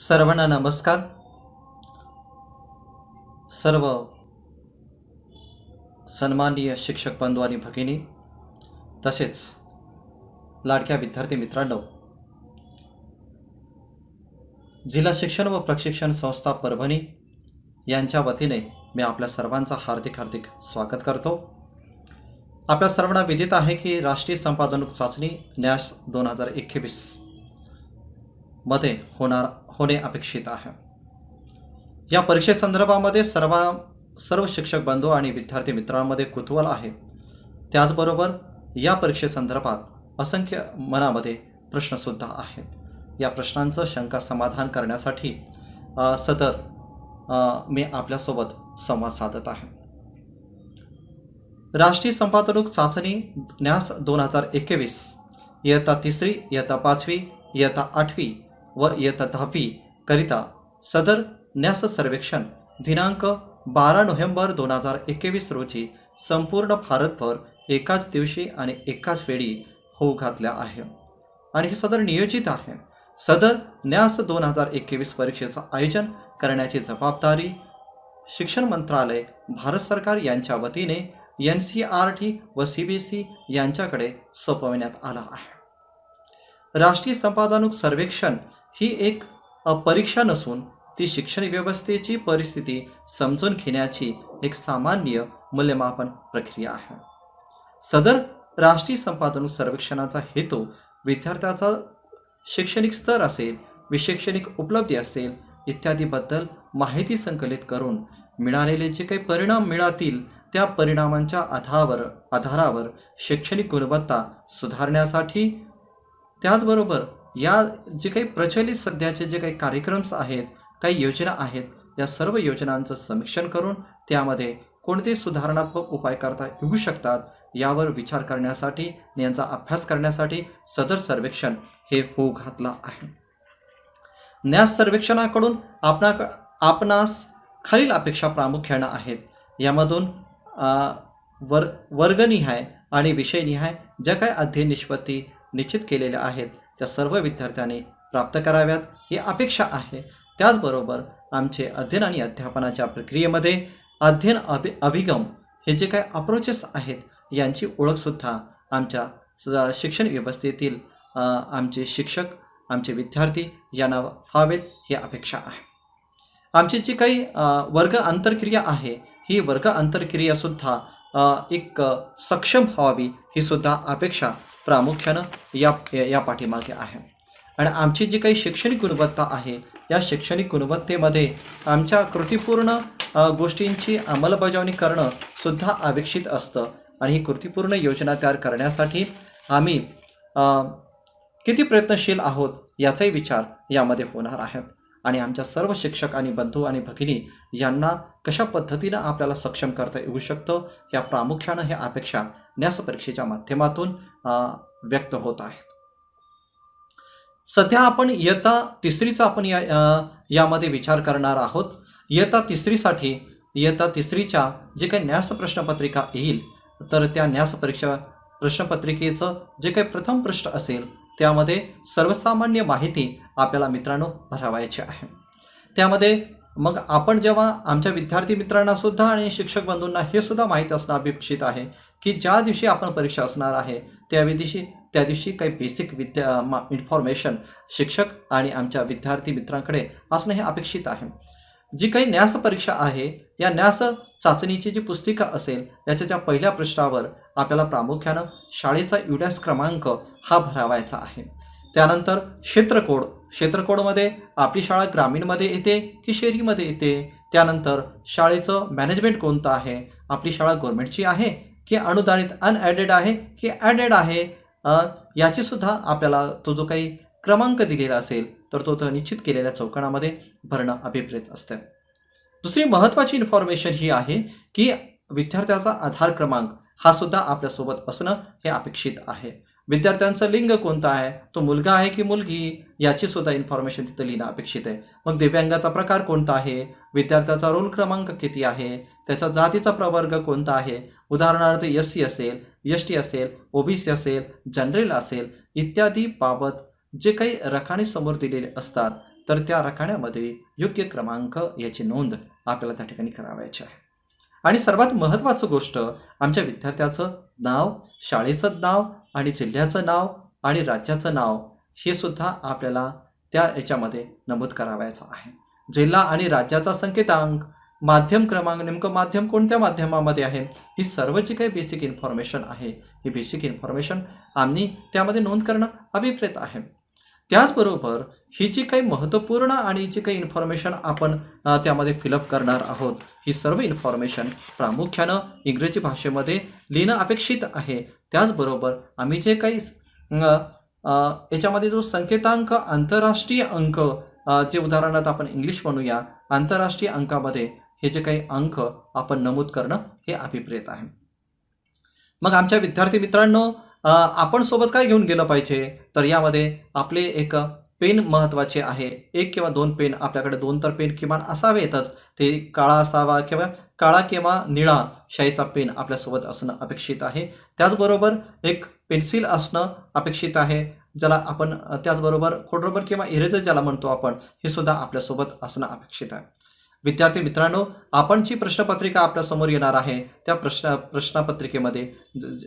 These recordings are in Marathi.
सर्वांना नमस्कार. सर्व सन्माननीय शिक्षक बंधू आणि भगिनी तसेच लाडक्या विद्यार्थी मित्रांनो, जिल्हा शिक्षण व प्रशिक्षण संस्था परभणी यांच्या वतीने मी आपल्या सर्वांचा हार्दिक स्वागत करतो. आपल्या सर्वांना विदित आहे की राष्ट्रीय संपादनूक चाचणी न्यास 2021 मध्ये होणे अपेक्षित आहे. या परीक्षेसंदर्भामध्ये सर्व शिक्षक बंधू आणि विद्यार्थी मित्रांमध्ये कुतूहल आहे. त्याचबरोबर या परीक्षेसंदर्भात असंख्य मनामध्ये प्रश्नसुद्धा आहेत. या प्रश्नांचं शंका समाधान करण्यासाठी मी आपल्यासोबत संवाद साधत आहे. राष्ट्रीय संपादनूक चाचणी न्यास 2021 इयत्ता 3री, इयत्ता 5वी, इयत्ता 8वी व इयत्ता 10वी करिता सदर न्यास सर्वेक्षण दिनांक 12 नोव्हेंबर 2021 रोजी संपूर्ण भारतभर एकाच दिवशी आणि एकाच वेळी होऊ घातल्या आहे आणि हे सदर नियोजित आहे. सदर न्यास 2021 परीक्षेचं आयोजन करण्याची जबाबदारी शिक्षण मंत्रालय, भारत सरकार यांच्या वतीने NCERT व CBSE यांच्याकडे सोपविण्यात आला आहे. राष्ट्रीय संपादनूक सर्वेक्षण ही एक परीक्षा नसून ती शिक्षण व्यवस्थेची परिस्थिती समजून घेण्याची एक सामान्य मूल्यमापन प्रक्रिया आहे. सदर राष्ट्रीय संपादनूक सर्वेक्षणाचा हेतू विद्यार्थ्याचा शैक्षणिक स्तर असेल, शैक्षणिक उपलब्धी असेल इत्यादीबद्दल माहिती संकलित करून मिळालेले जे काही परिणाम मिळतील त्या परिणामांच्या आधारावर शैक्षणिक गुणवत्ता सुधारण्यासाठी, त्याचबरोबर या जे काही प्रचलित सध्याचे जे काही कार्यक्रम आहेत, काही योजना आहेत, या सर्व योजनांचं समीक्षण करून त्यामध्ये कोणते सुधारणात्मक उपाय करता येऊ शकतात यावर विचार करण्यासाठी आणि यांचा अभ्यास करण्यासाठी सदर सर्वेक्षण हे होऊ घातलं आहे. न्यास सर्वेक्षणाकडून आपणास खालील अपेक्षा प्रामुख्याने आहेत. यामधून वर्गनिहाय आणि विषयनिहाय ज्या काही अध्ययन निष्पत्ती निश्चित केलेल्या आहेत त्या सर्व विद्यार्थ्यांनी प्राप्त कराव्यात ही अपेक्षा आहे. त्याचबरोबर आमचे अध्ययन आणि अध्यापनाच्या प्रक्रियेमध्ये अध्ययन अभिगम हे जे काही अप्रोचेस आहेत यांची ओळखसुद्धा आमच्या शिक्षण व्यवस्थेतील आमचे शिक्षक, आमचे विद्यार्थी यांना व्हावेत ही अपेक्षा आहे. आमची जी काही वर्ग आंतरक्रिया आहे ही वर्ग आंतरक्रियासुद्धा एक सक्षम व्हावी ही सुद्धा अपेक्षा प्रामुख्यानं या पाठीमागे आहे. आणि आमची जी काही शैक्षणिक गुणवत्ता आहे या शैक्षणिक गुणवत्तेमध्ये आमच्या कृतीपूर्ण गोष्टींची अंमलबजावणी करणं सुद्धा अपेक्षित असतं आणि ही कृतीपूर्ण योजना तयार करण्यासाठी आम्ही किती प्रयत्नशील आहोत याचाही विचार यामध्ये होणार आहेत. आणि आमच्या सर्व शिक्षक आणि बंधू आणि भगिनी यांना कशा पद्धतीनं आपल्याला सक्षम करता येऊ शकतं या प्रामुख्यानं ह्या अपेक्षा न्यास परीक्षेच्या माध्यमातून व्यक्त होत आहेत. सध्या आपण इयत्ता 3रीचा आपण यामध्ये विचार करणार आहोत. इयत्ता 3रीसाठी इयत्ता 3रीच्या जे काही न्यास प्रश्नपत्रिका येईल तर त्या न्यास परीक्षा प्रश्नपत्रिकेचं जे काही प्रथम प्रश्न असेल त्यामध्ये सर्वसामान्य माहिती आपल्याला मित्रांनो भरावायची आहे. त्यामध्ये मग आपण जेव्हा आमच्या विद्यार्थी मित्रांना सुद्धा आणि शिक्षक बंधूंना हे सुद्धा माहीत असणं अपेक्षित आहे की ज्या दिवशी आपण परीक्षा असणार आहे त्या दिवशी काही बेसिक इन्फॉर्मेशन शिक्षक आणि आमच्या विद्यार्थी मित्रांकडे असणं हे अपेक्षित आहे. जी काही न्यास परीक्षा आहे या न्यास चाचणीची जी पुस्तिका असेल याच्या पहिल्या पृष्ठावर आपल्याला प्रामुख्यानं शाळेचा UDAS क्रमांक हा भरावायचा आहे. त्यानंतर क्षेत्रकोडमध्ये आपली शाळा ग्रामीणमध्ये येते की शहरीमध्ये येते. त्यानंतर शाळेचं मॅनेजमेंट कोणतं आहे, आपली शाळा गव्हर्नमेंटची आहे की अनुदानित अनएडेड आहे की ॲडेड आहे याची सुद्धा आपल्याला तो जो काही क्रमांक दिलेला असेल तर तो निश्चित केलेल्या चौकणामध्ये भरणं अभिप्रेत असतं. दुसरी महत्त्वाची इन्फॉर्मेशन ही आहे की विद्यार्थ्याचा आधार क्रमांक हा सुद्धा आपल्यासोबत असणं हे अपेक्षित आहे. विद्यार्थ्यांचं लिंग कोणतं आहे, तो मुलगा आहे की मुलगी याची सुद्धा इन्फॉर्मेशन तिथं लिहिणं अपेक्षित आहे. मग दिव्यांगाचा प्रकार कोणता आहे, विद्यार्थ्याचा रोल क्रमांक किती आहे, त्याचा जातीचा प्रवर्ग कोणता आहे, उदाहरणार्थ SC असेल, ST असेल, OBC असेल, जनरल असेल इत्यादी बाबत जे काही रकाने समोर दिलेले असतात तर त्या रकान्यामध्ये योग्य क्रमांक याची नोंद आपल्याला त्या ठिकाणी करावायची आहे. आणि सर्वात महत्त्वाचं गोष्ट, आमच्या विद्यार्थ्याचं नाव, शाळेचं नाव आणि जिल्ह्याचं नाव आणि राज्याचं नाव हे सुद्धा आपल्याला त्या याच्यामध्ये नमूद करावायचं आहे. जिल्हा आणि राज्याचा संकेतांक, माध्यम क्रमांक, नेमकं माध्यम कोणत्या माध्यमामध्ये आहे, ही सर्व जी काही बेसिक इन्फॉर्मेशन आहे, ही बेसिक इन्फॉर्मेशन आम्ही त्यामध्ये नोंद करणं अभिप्रेत आहे. त्याचबरोबर ही जी काही महत्त्वपूर्ण आणि जी काही इन्फॉर्मेशन आपण त्यामध्ये फिलअप करणार आहोत, ही सर्व इन्फॉर्मेशन प्रामुख्यानं इंग्रजी भाषेमध्ये लिहिणं अपेक्षित आहे. त्याचबरोबर आम्ही जे काही याच्यामध्ये जो संकेतांक, आंतरराष्ट्रीय अंक, जे उदाहरणार्थ आपण इंग्लिश म्हणूया, आंतरराष्ट्रीय अंकामध्ये हे जे काही अंक आपण नमूद करणं हे अभिप्रेत आहे. मग आमच्या विद्यार्थी मित्रांनो, आपण सोबत काय घेऊन गेलं पाहिजे, तर यामध्ये आपले एक पेन महत्त्वाचे आहे. 1 किंवा 2 पेन आपल्याकडे, 2 तर पेन किमान असावेतच. ते काळा असावा किंवा काळा किंवा निळा शाईचा पेन आपल्यासोबत असणं अपेक्षित आहे. त्याचबरोबर एक पेन्सिल असणं अपेक्षित आहे, ज्याला आपण त्याचबरोबर खोडरबर किंवा इरेजर ज्याला म्हणतो आपण, हे सुद्धा आपल्यासोबत असणं अपेक्षित आहे. विद्यार्थी मित्रांनो, आपण जी प्रश्नपत्रिका आपल्यासमोर येणार आहे, त्या प्रश्नपत्रिकेमध्ये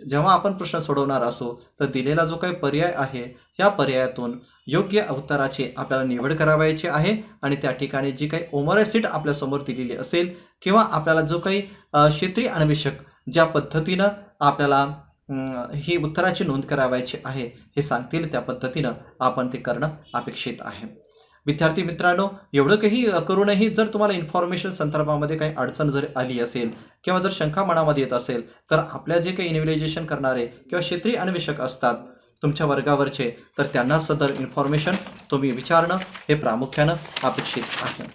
जेव्हा आपण प्रश्न सोडवणार असू, तर दिलेला जो काही पर्याय आहे, या पर्यायातून योग्य उत्तराची आपल्याला निवड करावयाची आहे. आणि त्या ठिकाणी जी काही ओमराय सीट आपल्यासमोर दिलेली असेल किंवा आपल्याला जो काही क्षेत्रीय अन्वेषक ज्या पद्धतीनं आपल्याला ही उत्तराची नोंद करावायची आहे हे सांगतील, त्या पद्धतीनं आपण ते करणं अपेक्षित आहे. विद्यार्थी मित्रांनो, एवढं काही करूनही जर तुम्हाला इन्फॉर्मेशन संदर्भामध्ये काही अडचण जर आली असेल किंवा जर शंका मनामध्ये येत असेल, तर आपल्या जे काही इन्व्हेस्टिगेशन करणारे किंवा क्षेत्रीय अन्वेषक असतात तुमच्या वर्गावरचे, तर त्यांना सदर इन्फॉर्मेशन तुम्ही विचारणं हे प्रामुख्यानं अपेक्षित आहे.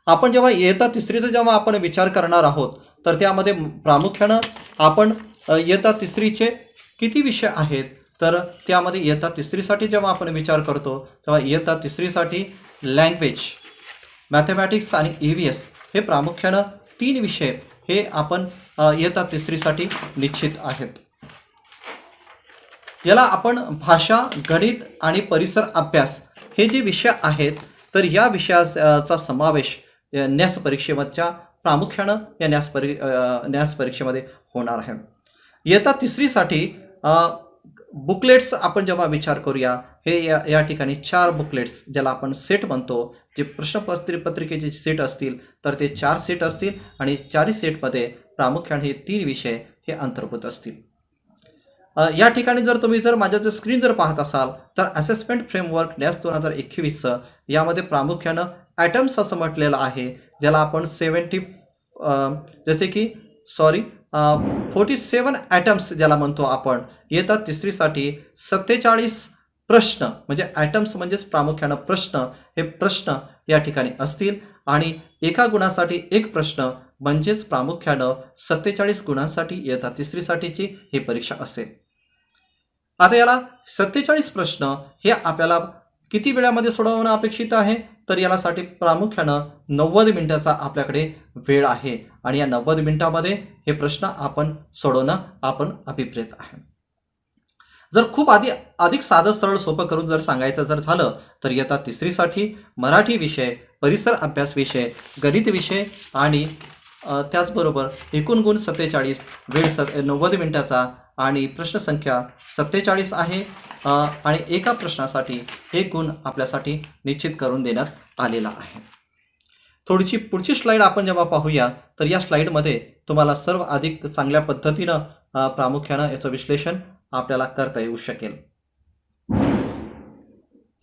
आपण जेव्हा इयत्ता 3रीचा जेव्हा आपण विचार करणार आहोत, तर त्यामध्ये प्रामुख्यानं आपण इयत्ता 3रीचे किती विषय आहेत, तर त्यामध्ये इयत्ता 3रीसाठी जेव्हा आपण विचार करतो, तेव्हा इयत्ता 3रीसाठी लँग्वेज, मॅथमॅटिक्स आणि EVS हे प्रामुख्यानं 3 विषय हे आपण इयत्ता 3रीसाठी निश्चित आहेत. याला आपण भाषा, गणित आणि परिसर अभ्यास हे जे विषय आहेत, तर या विषयाचा समावेश न्यास परीक्षेच्या प्रामुख्यानं या न्यास परीक्षेमध्ये होणार आहे. इयत्ता 3रीसाठी बुकलेट्स आपण जेव्हा विचार करूया, हे या ठिकाणी 4 बुकलेट्स ज्याला आपण सेट म्हणतो, जे प्रश्नपत्रिकेचे सेट असतील, तर ते 4 सेट असतील आणि 4 सेटमध्ये प्रामुख्याने हे 3 विषय हे अंतर्भूत असतील. या ठिकाणी जर माझ्या जर स्क्रीन जर पाहत असाल, तर असेसमेंट फ्रेमवर्क न्यास 2021 यामध्ये प्रामुख्यानं ॲटम्स असं म्हटलेलं आहे, ज्याला आपण 47 ॲटम्स ज्याला म्हणतो आपण. इयत्ता 3रीसाठी 47 प्रश्न, म्हणजे ॲटम्स म्हणजेच प्रामुख्यानं प्रश्न, हे प्रश्न या ठिकाणी असतील आणि एका गुणासाठी 1 प्रश्न, म्हणजेच प्रामुख्यानं 47 गुणांसाठी इयत्ता 3रीसाठीची ही परीक्षा असेल. आता याला 47 प्रश्न हे आपल्याला किती वेळामध्ये सोडवणं अपेक्षित आहे, तर यासाठी प्रामुख्यानं 90 मिनिटाचा आपल्याकडे वेळ आहे आणि या 90 मिनिटामध्ये हे प्रश्न आपण सोडवणं आपण अभिप्रेत आहे. जर खूप अधिक साधं सरळ सोपं करून जर सांगायचं जर झालं, तर इयत्ता 3रीसाठी मराठी विषय, परिसर अभ्यास विषय, गणित विषय आणि त्याचबरोबर एकूण गुण 47, वेळ 90 मिनिटाचा आणि प्रश्न संख्या 47 आहे आणि एका प्रश्नासाठी 1 गुण आपल्यासाठी निश्चित करून देण्यात आलेला आहे. थोडीशी पुढची स्लाईड आपण जेव्हा पाहूया, तर या स्लाईडमध्ये तुम्हाला सर्व अधिक चांगल्या पद्धतीनं प्रामुख्यानं याचं विश्लेषण आपल्याला करता येऊ शकेल.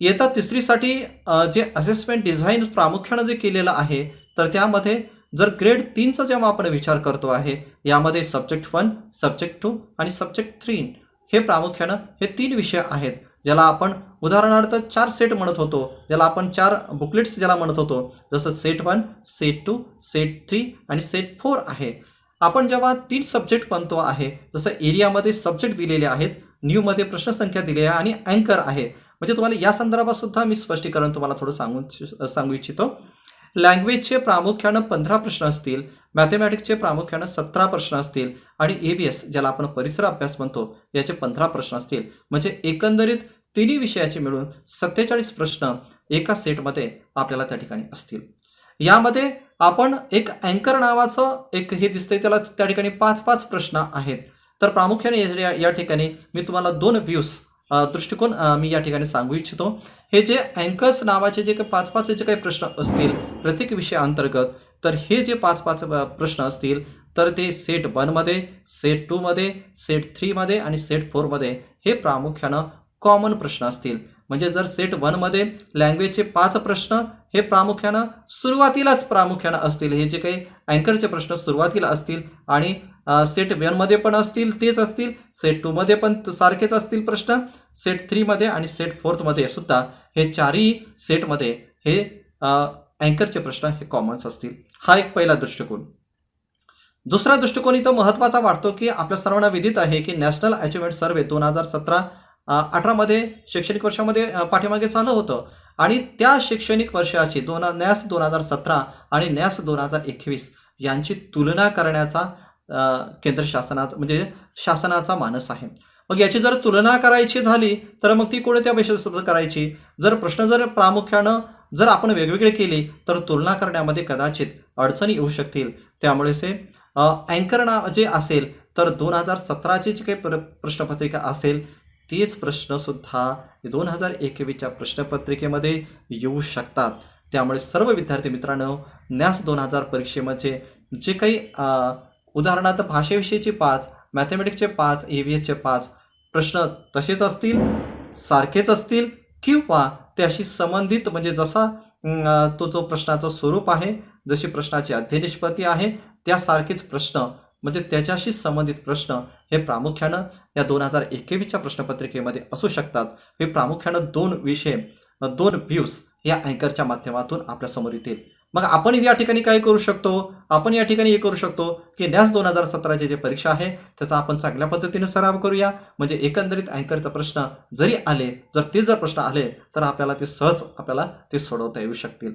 इयत्ता 3रीसाठी जे असेसमेंट डिझाईन प्रामुख्यानं जे केलेलं आहे, तर त्यामध्ये जर ग्रेड 3चा जेव्हा आपण विचार करतो आहे, यामध्ये सब्जेक्ट 1, सब्जेक्ट 2 आणि सब्जेक्ट 3 हे प्रामुख्यानं हे 3 विषय आहेत, ज्याला आपण उदाहरणार्थ 4 सेट म्हणत होतो, ज्याला आपण 4 बुकलेट्स ज्याला म्हणत होतो, जसं सेट 1, सेट 2, सेट 3 आणि सेट 4 आहे. आपण जेव्हा 3 सब्जेक्ट म्हणतो आहे, जसं एरियामध्ये सब्जेक्ट दिलेले आहेत, न्यूमध्ये प्रश्नसंख्या दिलेली आहे आणि अँकर आहे. म्हणजे तुम्हाला या संदर्भात सुद्धा मी स्पष्टीकरण तुम्हाला थोडं सांगू इच्छितो. लँग्वेजचे प्रामुख्यानं 15 प्रश्न असतील, मॅथमॅटिक्सचे प्रामुख्यानं 17 प्रश्न असतील आणि EVS ज्याला आपण परिसर अभ्यास म्हणतो, याचे 15 प्रश्न असतील. म्हणजे एकंदरीत तिन्ही विषयाचे मिळून 47 प्रश्न एका सेटमध्ये आपल्याला त्या ठिकाणी असतील. यामध्ये आपण एक अँकर नावाचं एक हे दिसतंय, त्याला त्या ठिकाणी 5-5 प्रश्न आहेत. तर प्रामुख्याने या ठिकाणी मी तुम्हाला 2 व्ह्यूज दृष्टिकोन मी या ठिकाणी सांगू इच्छितो. हे जे अँकर्स नावाचे जे काही 5-5 जे काही प्रश्न असतील प्रत्येक विषयाअंतर्गत, तर हे जे 5-5 प्रश्न असतील तर ते सेट 1 मध्ये, सेट 2 मध्ये, सेट 3 मध्ये आणि सेट 4 मध्ये हे प्रामुख्यानं कॉमन प्रश्न असतील. म्हणजे जर सेट 1 मध्ये लँग्वेजचे 5 प्रश्न हे प्रामुख्यानं सुरुवातीलाच प्रामुख्यानं असतील, हे जे काही अँकरचे प्रश्न सुरुवातीला असतील आणि सेट 1 मध्ये पण असतील तेच असतील, सेट 2 मध्ये पण सारखेच असतील प्रश्न, सेट 3 मध्ये आणि सेट 4 मध्ये सुद्धा हे चारही सेटमध्ये हे अँकरचे प्रश्न हे कॉमन्स असतील. हा एक पहिला दृष्टिकोन. दुसरा दृष्टिकोन इथं महत्त्वाचा वाटतो की आपल्या सर्वांना विदित आहे की नॅशनल अचिव्हमेंट सर्व्हे 2017-18 मध्ये शैक्षणिक वर्षामध्ये पाठीमागे झालं होतं आणि त्या शैक्षणिक वर्षाची नॅस 2017 आणि नॅस 2021 यांची तुलना करण्याचा केंद्र शासनाचा म्हणजे शासनाचा मानस आहे. मग याची जर तुलना करायची झाली तर मग ती कोणत्या बेसिसवर करायची? जर प्रश्न जर प्रामुख्यानं जर आपण वेगवेगळे केले तर तुलना करण्यामध्ये कदाचित अडचणी येऊ शकतील. त्यामुळेच अँकर जे असेल तर 2017ची जी काही प्रश्नपत्रिका असेल तेच प्रश्नसुद्धा 2021च्या प्रश्नपत्रिकेमध्ये येऊ शकतात. त्यामुळे सर्व विद्यार्थी मित्रांनो, नॅस 2000 परीक्षेमध्ये जे काही उदाहरणार्थ भाषेविषयीचे 5, मॅथमॅटिक्सचे 5, EVSचे 5 प्रश्न तसेच असतील, सारखेच असतील किंवा त्याशी संबंधित म्हणजे जसा तो जो प्रश्नाचं स्वरूप आहे, जशी प्रश्नाची अध्ययनिष्पत्ती आहे त्यासारखेच प्रश्न म्हणजे त्याच्याशी संबंधित प्रश्न हे प्रामुख्यानं या 2021च्या प्रश्नपत्रिकेमध्ये असू शकतात. हे प्रामुख्यानं 2 विषय 2 व्ह्यूज या अँकरच्या माध्यमातून आपल्यासमोर येतील. मग आपण या ठिकाणी काय करू शकतो? आपण या ठिकाणी हे करू शकतो की नॅस 2017ची जे परीक्षा आहे त्याचा आपण चांगल्या पद्धतीने सराव करूया. म्हणजे एकंदरीत अँकरचा प्रश्न जरी आले, जर प्रश्न आले तर आपल्याला ते सहज ते सोडवता येऊ शकतील.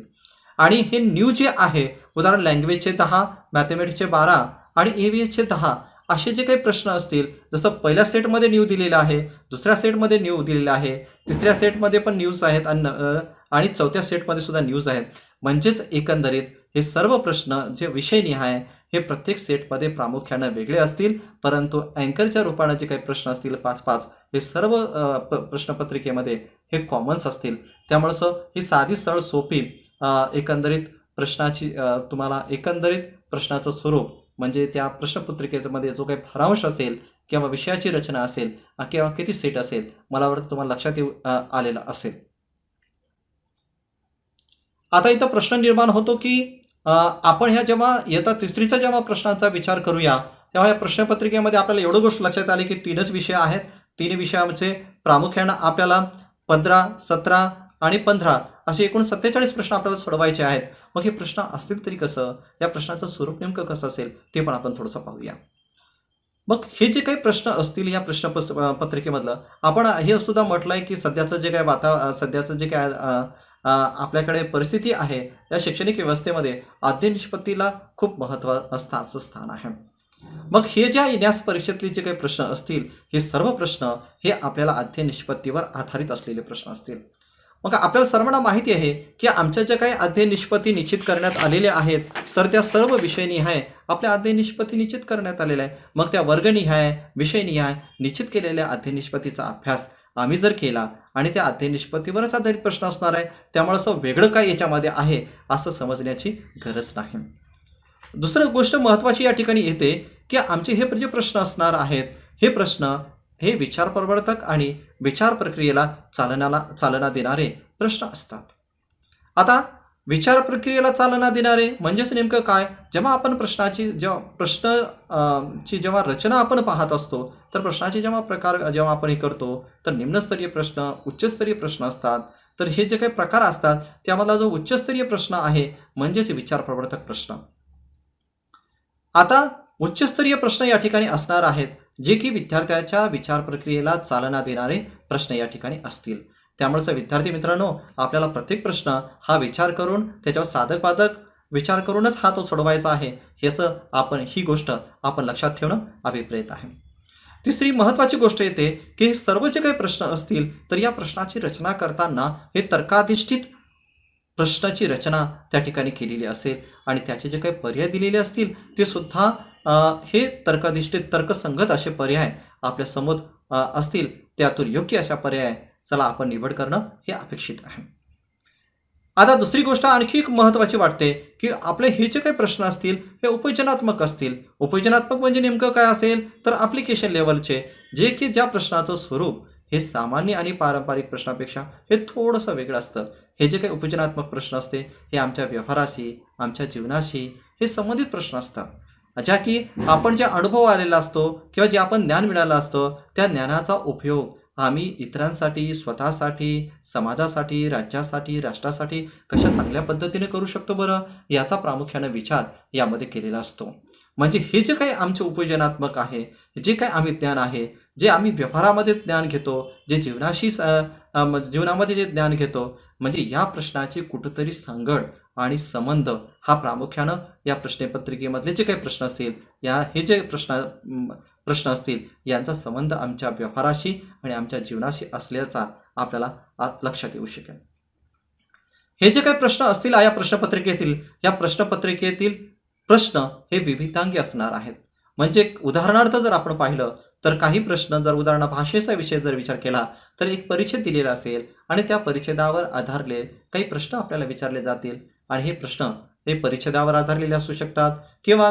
आणि हे न्यू जे आहे उदाहरण लँग्वेजचे 10, मॅथमॅटिक्सचे 12 आणि EVSचे 10 असे जे काही प्रश्न असतील, जसं पहिल्या सेटमध्ये न्यू दिलेला आहे, दुसऱ्या सेटमध्ये न्यू दिलेला आहे, तिसऱ्या सेटमध्ये पण न्यूज आहेत आणि चौथ्या सेटमध्ये सुद्धा न्यूज आहेत. म्हणजेच एकंदरीत हे सर्व प्रश्न जे विषयनिहाय हे प्रत्येक सेटमध्ये प्रामुख्यानं वेगळे असतील, परंतु अँकरच्या रूपाने जे काही प्रश्न असतील 5-5 हे सर्व प्रश्नपत्रिकेमध्ये हे कॉमन्स असतील. त्यामुळे ही साधी सरळ सोपी एकंदरीत प्रश्नाची तुम्हाला एकंदरीत प्रश्नाचं स्वरूप म्हणजे त्या प्रश्नपत्रिकेमध्ये जो काही भरांश असेल किंवा विषयाची रचना असेल किंवा किती सेट असेल मला वाटतं तुम्हाला लक्षात आलेला असेल. आता इथं प्रश्न निर्माण होतो की आपण ह्या जेव्हा इयत्ता 3रीचा जेव्हा प्रश्नांचा विचार करूया तेव्हा या प्रश्नपत्रिकेमध्ये आपल्याला एवढं गोष्ट लक्षात आली की 3च विषय आहेत. 3 विषयाचे प्रामुख्यानं आपल्याला 15, 17 आणि 15 असे एकूण 47 प्रश्न आपल्याला सोडवायचे आहेत. मग हे प्रश्न असतील तरी कसं, या प्रश्नाचं स्वरूप नेमकं कसं असेल ते पण आपण थोडंसं पाहूया. मग हे जे काही प्रश्न असतील या प्रश्नपत्रिकेमधलं आपण हे सुद्धा म्हटलंय की सध्याचं जे काय सध्याचं जे काय आपल्याकडे परिस्थिती आहे या शैक्षणिक व्यवस्थेमध्ये अध्ययन निष्पत्तीला खूप महत्त्वाचं स्थान आहे. मग हे ज्या नॅस परीक्षेतले जे काही प्रश्न असतील हे सर्व प्रश्न हे आपल्याला अध्ययन निष्पत्तीवर आधारित असलेले प्रश्न असतील. मग आपल्याला सर्वांना माहिती आहे की आमच्या ज्या काही अध्ययन निष्पत्ती निश्चित करण्यात आलेल्या आहेत तर त्या सर्व विषयनिहाय आपल्या अध्ययन निष्पत्ती निश्चित करण्यात आलेल्या आहे. मग त्या वर्गनिहाय विषयनिहाय निश्चित केलेल्या अध्ययन निष्पत्तीचा अभ्यास आम्ही जर केला आणि त्या अध्ययन निष्पत्तीवरच आधारित प्रश्न असणार आहे, त्यामुळे असं वेगळं काय याच्यामध्ये आहे असं समजण्याची गरज नाही. दुसरं गोष्ट महत्त्वाची या ठिकाणी येते की आमचे हे जे प्रश्न असणार आहेत हे प्रश्न हे विचार प्रवर्तक आणि विचार प्रक्रियेला चालना देणारे प्रश्न असतात. आता विचार प्रक्रियेला चालना देणारे म्हणजेच नेमकं काय? जेव्हा आपण प्रश्नाची जेव्हा रचना आपण पाहत असतो तर प्रश्नाचे प्रकार जेव्हा आपण हे करतो तर निम्नस्तरीय प्रश्न, उच्चस्तरीय प्रश्न असतात. तर हे जे काही प्रकार असतात त्यामधला जो उच्चस्तरीय प्रश्न आहे म्हणजेच विचार प्रवर्तक प्रश्न. आता उच्चस्तरीय प्रश्न या ठिकाणी असणार आहेत जे की विद्यार्थ्याच्या विचार प्रक्रियेला चालना देणारे प्रश्न या ठिकाणी असतील. त्यामुळे विद्यार्थी मित्रांनो आपल्याला प्रत्येक प्रश्न हा विचार करून त्याच्यावर साधक बाधक विचार करूनच तो सोडवायचा आहे. ही गोष्ट आपण लक्षात ठेवणं अभिप्रेत आहे. तिसरी महत्त्वाची गोष्ट येते की हे सर्व जे काही प्रश्न असतील तर या प्रश्नाची रचना करताना हे तर्काधिष्ठित प्रश्नाची रचना त्या ठिकाणी केलेली असेल आणि त्याचे जे काही पर्याय दिलेले असतील ते सुद्धा हे तर्काधिष्ठित तर्कसंगत असे पर्याय आपल्यासमोर असतील. त्यातून योग्य अशा पर्याय चला आपण निवड करणं हे अपेक्षित आहे. आता दुसरी गोष्ट आणखी एक महत्त्वाची वाटते की आपले हे जे काही प्रश्न असतील हे उपयोजनात्मक असतील. उपयोजनात्मक म्हणजे नेमकं काय असेल तर ॲप्लिकेशन लेवलचे जे की ज्या प्रश्नाचं स्वरूप हे सामान्य आणि पारंपरिक प्रश्नापेक्षा हे थोडंसं वेगळं असतं. हे जे काही उपयोजनात्मक प्रश्न असते हे आमच्या व्यवहाराशी आमच्या जीवनाशी हे संबंधित प्रश्न असतात, ज्या की आपण जे अनुभव आलेला असतो किंवा जे आपण ज्ञान मिळालं असतं त्या ज्ञानाचा उपयोग आम्ही इतरांसाठी, स्वतःसाठी, समाजासाठी, राज्यासाठी, राष्ट्रासाठी कशा चांगल्या पद्धतीने करू शकतो बरं, याचा प्रामुख्याने विचार यामध्ये केलेला असतो. म्हणजे हे जे काही आमचे उपयोजनात्मक आहे, जे काही आम्ही ज्ञान आहे, जे आम्ही व्यवहारामध्ये ज्ञान घेतो, जे जीवनामध्ये जे ज्ञान घेतो, म्हणजे या प्रश्नाची कुठंतरी सांगड आणि संबंध हा प्रामुख्यानं या प्रश्नपत्रिकेमधले जे काही प्रश्न असतील हे जे प्रश्न असतील यांचा संबंध आमच्या व्यवहाराशी आणि आमच्या जीवनाशी असल्याचा आपल्याला लक्षात येऊ शकेल. हे जे काही प्रश्न असतील या प्रश्नपत्रिकेतील प्रश्न हे विविधांगी असणार आहेत. म्हणजे उदाहरणार्थ जर आपण पाहिलं तर काही प्रश्न जर उदाहरण भाषेचा विषय जर विचार केला तर एक परिच्छेद दिलेला असेल आणि त्या परिच्छेदावर आधारले काही प्रश्न आपल्याला विचारले जातील आणि हे प्रश्न हे परिच्छेदावर आधारलेले असू शकतात किंवा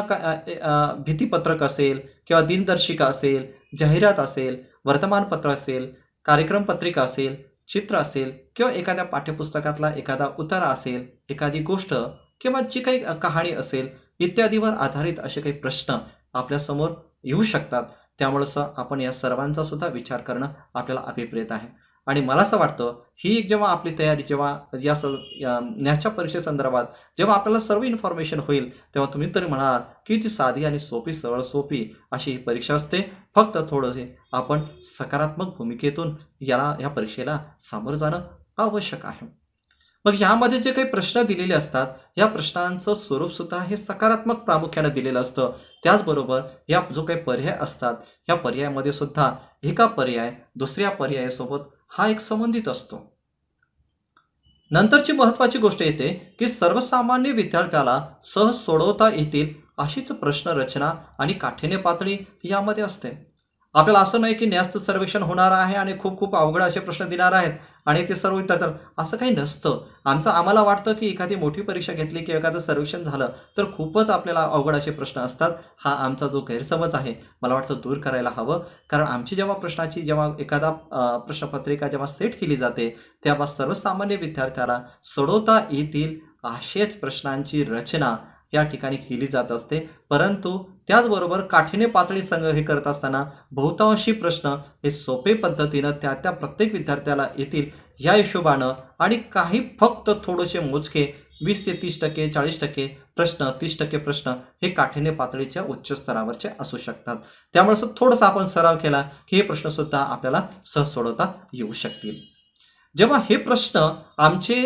भीतीपत्रक असेल किंवा दिनदर्शिका असेल, जाहिरात असेल, वर्तमानपत्र असेल, कार्यक्रम पत्रिका असेल, चित्र असेल किंवा एखाद्या पाठ्यपुस्तकातला एखादा उतारा असेल, एखादी गोष्ट किंवा जी काही कहाणी असेल इत्यादीवर आधारित असे काही प्रश्न आपल्यासमोर येऊ शकतात. त्यामुळेच आपण या सर्वांचा सुद्धा विचार करणं आपल्याला अभिप्रेत आहे. आणि मला असं वाटतं ही जेव्हा आपली तयारी जेव्हा न्याच्या परीक्षेसंदर्भात जेव्हा आपल्याला सर्व इन्फॉर्मेशन होईल तेव्हा तुम्ही तरी म्हणाल की ती साधी आणि सरळ सोपी अशी ही परीक्षा असते. फक्त थोडेसे आपण सकारात्मक भूमिकेतून या परीक्षेला सामोरं जाणं आवश्यक आहे. मग यामध्ये जे काही प्रश्न दिलेले असतात या प्रश्नांचं स्वरूप सुद्धा हे सकारात्मक प्रामुख्याने दिलेलं असतं. त्याचबरोबर या जो काही पर्याय असतात या पर्यायामध्ये सुद्धा एका पर्याय दुसऱ्या पर्यायासोबत हा एक संबंधित असतो. नंतरची महत्त्वाची गोष्ट येते की सर्वसामान्य विद्यार्थ्याला सहज सोडवता येतील अशीच प्रश्न रचना आणि काठिण्य पातळी यामध्ये असते. आपल्याला असं नाही की न्यासचं सर्वेक्षण होणार आहे आणि खूप अवघड असे प्रश्न देणार आहेत आणि ते सर्व विद्यार्थ्यांना असं काही नसतं. आम्हाला वाटतं की एखादी मोठी परीक्षा घेतली किंवा एखादं सर्वेक्षण झालं तर खूपच आपल्याला अवघड असे प्रश्न असतात. हा आमचा जो गैरसमज आहे मला वाटतं दूर करायला हवं. कारण आमची जेव्हा एखादा प्रश्नपत्रिका जेव्हा सेट केली जाते तेव्हा सर्वसामान्य विद्यार्थ्याला सोडवता येतील अशाच प्रश्नांची रचना या ठिकाणी केली जात असते. परंतु त्याचबरोबर काठिण्य पातळी संघ हे करत असताना बहुतांशी प्रश्न हे सोपे पद्धतीनं त्या प्रत्येक विद्यार्थ्याला येतील या हिशोबानं आणि काही फक्त थोडेसे मोजके 20 ते 30% 40% प्रश्न 30% प्रश्न हे काठिण्य पातळीच्या उच्च स्तरावरचे असू शकतात. त्यामुळे थोडासा आपण सराव केला की हे प्रश्न सुद्धा आपल्याला सहज सोडवता येऊ शकतील. जेव्हा हे प्रश्न आमचे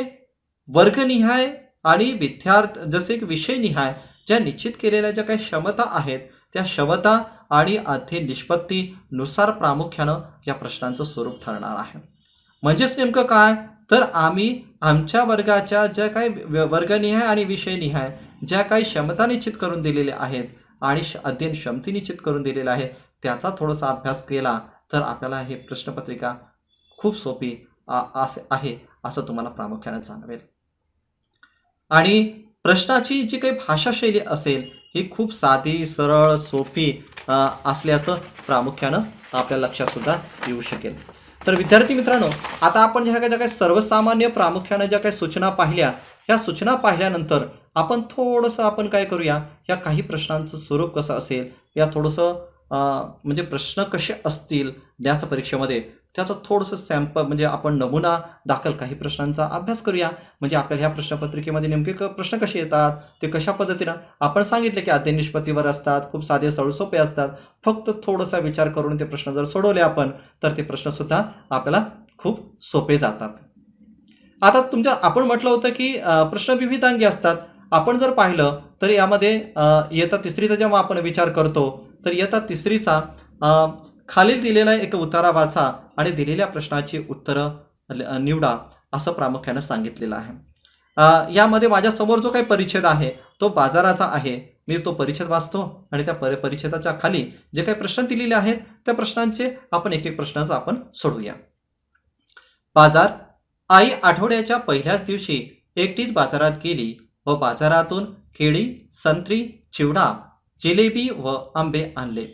वर्गनिहाय आणि जसे की विषयनिहाय ज्या निश्चित केलेल्या ज्या काही क्षमता आहेत त्या क्षमता आणि अध्ययन निष्पत्तीनुसार प्रामुख्यानं या प्रश्नांचं स्वरूप ठरणार आहे. म्हणजेच नेमकं काय तर आम्ही आमच्या वर्गाच्या ज्या काही वर्गनिहाय आणि विषयनिहाय ज्या काही क्षमता निश्चित करून दिलेल्या आहेत आणि अध्ययन क्षमता निश्चित करून दिलेल्या आहेत त्याचा थोडासा अभ्यास केला तर आपल्याला हे प्रश्नपत्रिका खूप सोपी आहे असं तुम्हाला प्रामुख्याने जाणवेल. आणि प्रश्नाची जी काही भाषाशैली असेल ही खूप साधी सरळ सोपी असल्याचं प्रामुख्यानं आपल्या लक्षात सुद्धा येऊ शकेल. तर विद्यार्थी मित्रांनो आता आपण ज्या काही सर्वसामान्य प्रामुख्यानं ज्या काही सूचना पाहिल्या ह्या सूचना पाहिल्यानंतर आपण थोडंसं आपण काय करूया या काही प्रश्नांचं स्वरूप कसं असेल या थोडंसं म्हणजे प्रश्न कसे असतील न्यास परीक्षेमध्ये त्याचं थोडंसं सॅम्पल म्हणजे आपण नमुना दाखल काही प्रश्नांचा अभ्यास करूया. म्हणजे आपल्याला ह्या प्रश्नपत्रिकेमध्ये नेमके प्रश्न कसे येतात ते कशा पद्धतीनं आपण सांगितले की अध्ययन निष्पत्तीवर असतात, खूप साधे सोपे असतात. फक्त थोडासा विचार करून ते प्रश्न जर सोडवले आपण तर ते प्रश्न सुद्धा आपल्याला खूप सोपे जातात. आता आपण म्हटलं होतं की प्रश्न विविधांगी असतात. आपण जर पाहिलं तर यामध्ये इयत्ता तिसरीचा जेव्हा आपण विचार करतो तर इयत्ता तिसरीचा खालील दिलेला एक उतारा वाचा आणि दिलेल्या प्रश्नाची उत्तरं निवडा असं प्रामुख्यानं सांगितलेलं आहे. यामध्ये माझ्या समोर जो काही परिच्छेद आहे तो बाजाराचा आहे. मी तो परिच्छेद वाचतो आणि त्या परिच्छेदाच्या खाली जे काही प्रश्न दिलेले आहेत त्या प्रश्नांचे आपण एक एक प्रश्नाचं आपण सोडवूया. बाजार. आई आठवड्याच्या पहिल्याच दिवशी एकटीच बाजारात गेली व बाजारातून केळी, संत्री, चिवडा, जिलेबी व आंबे आणले.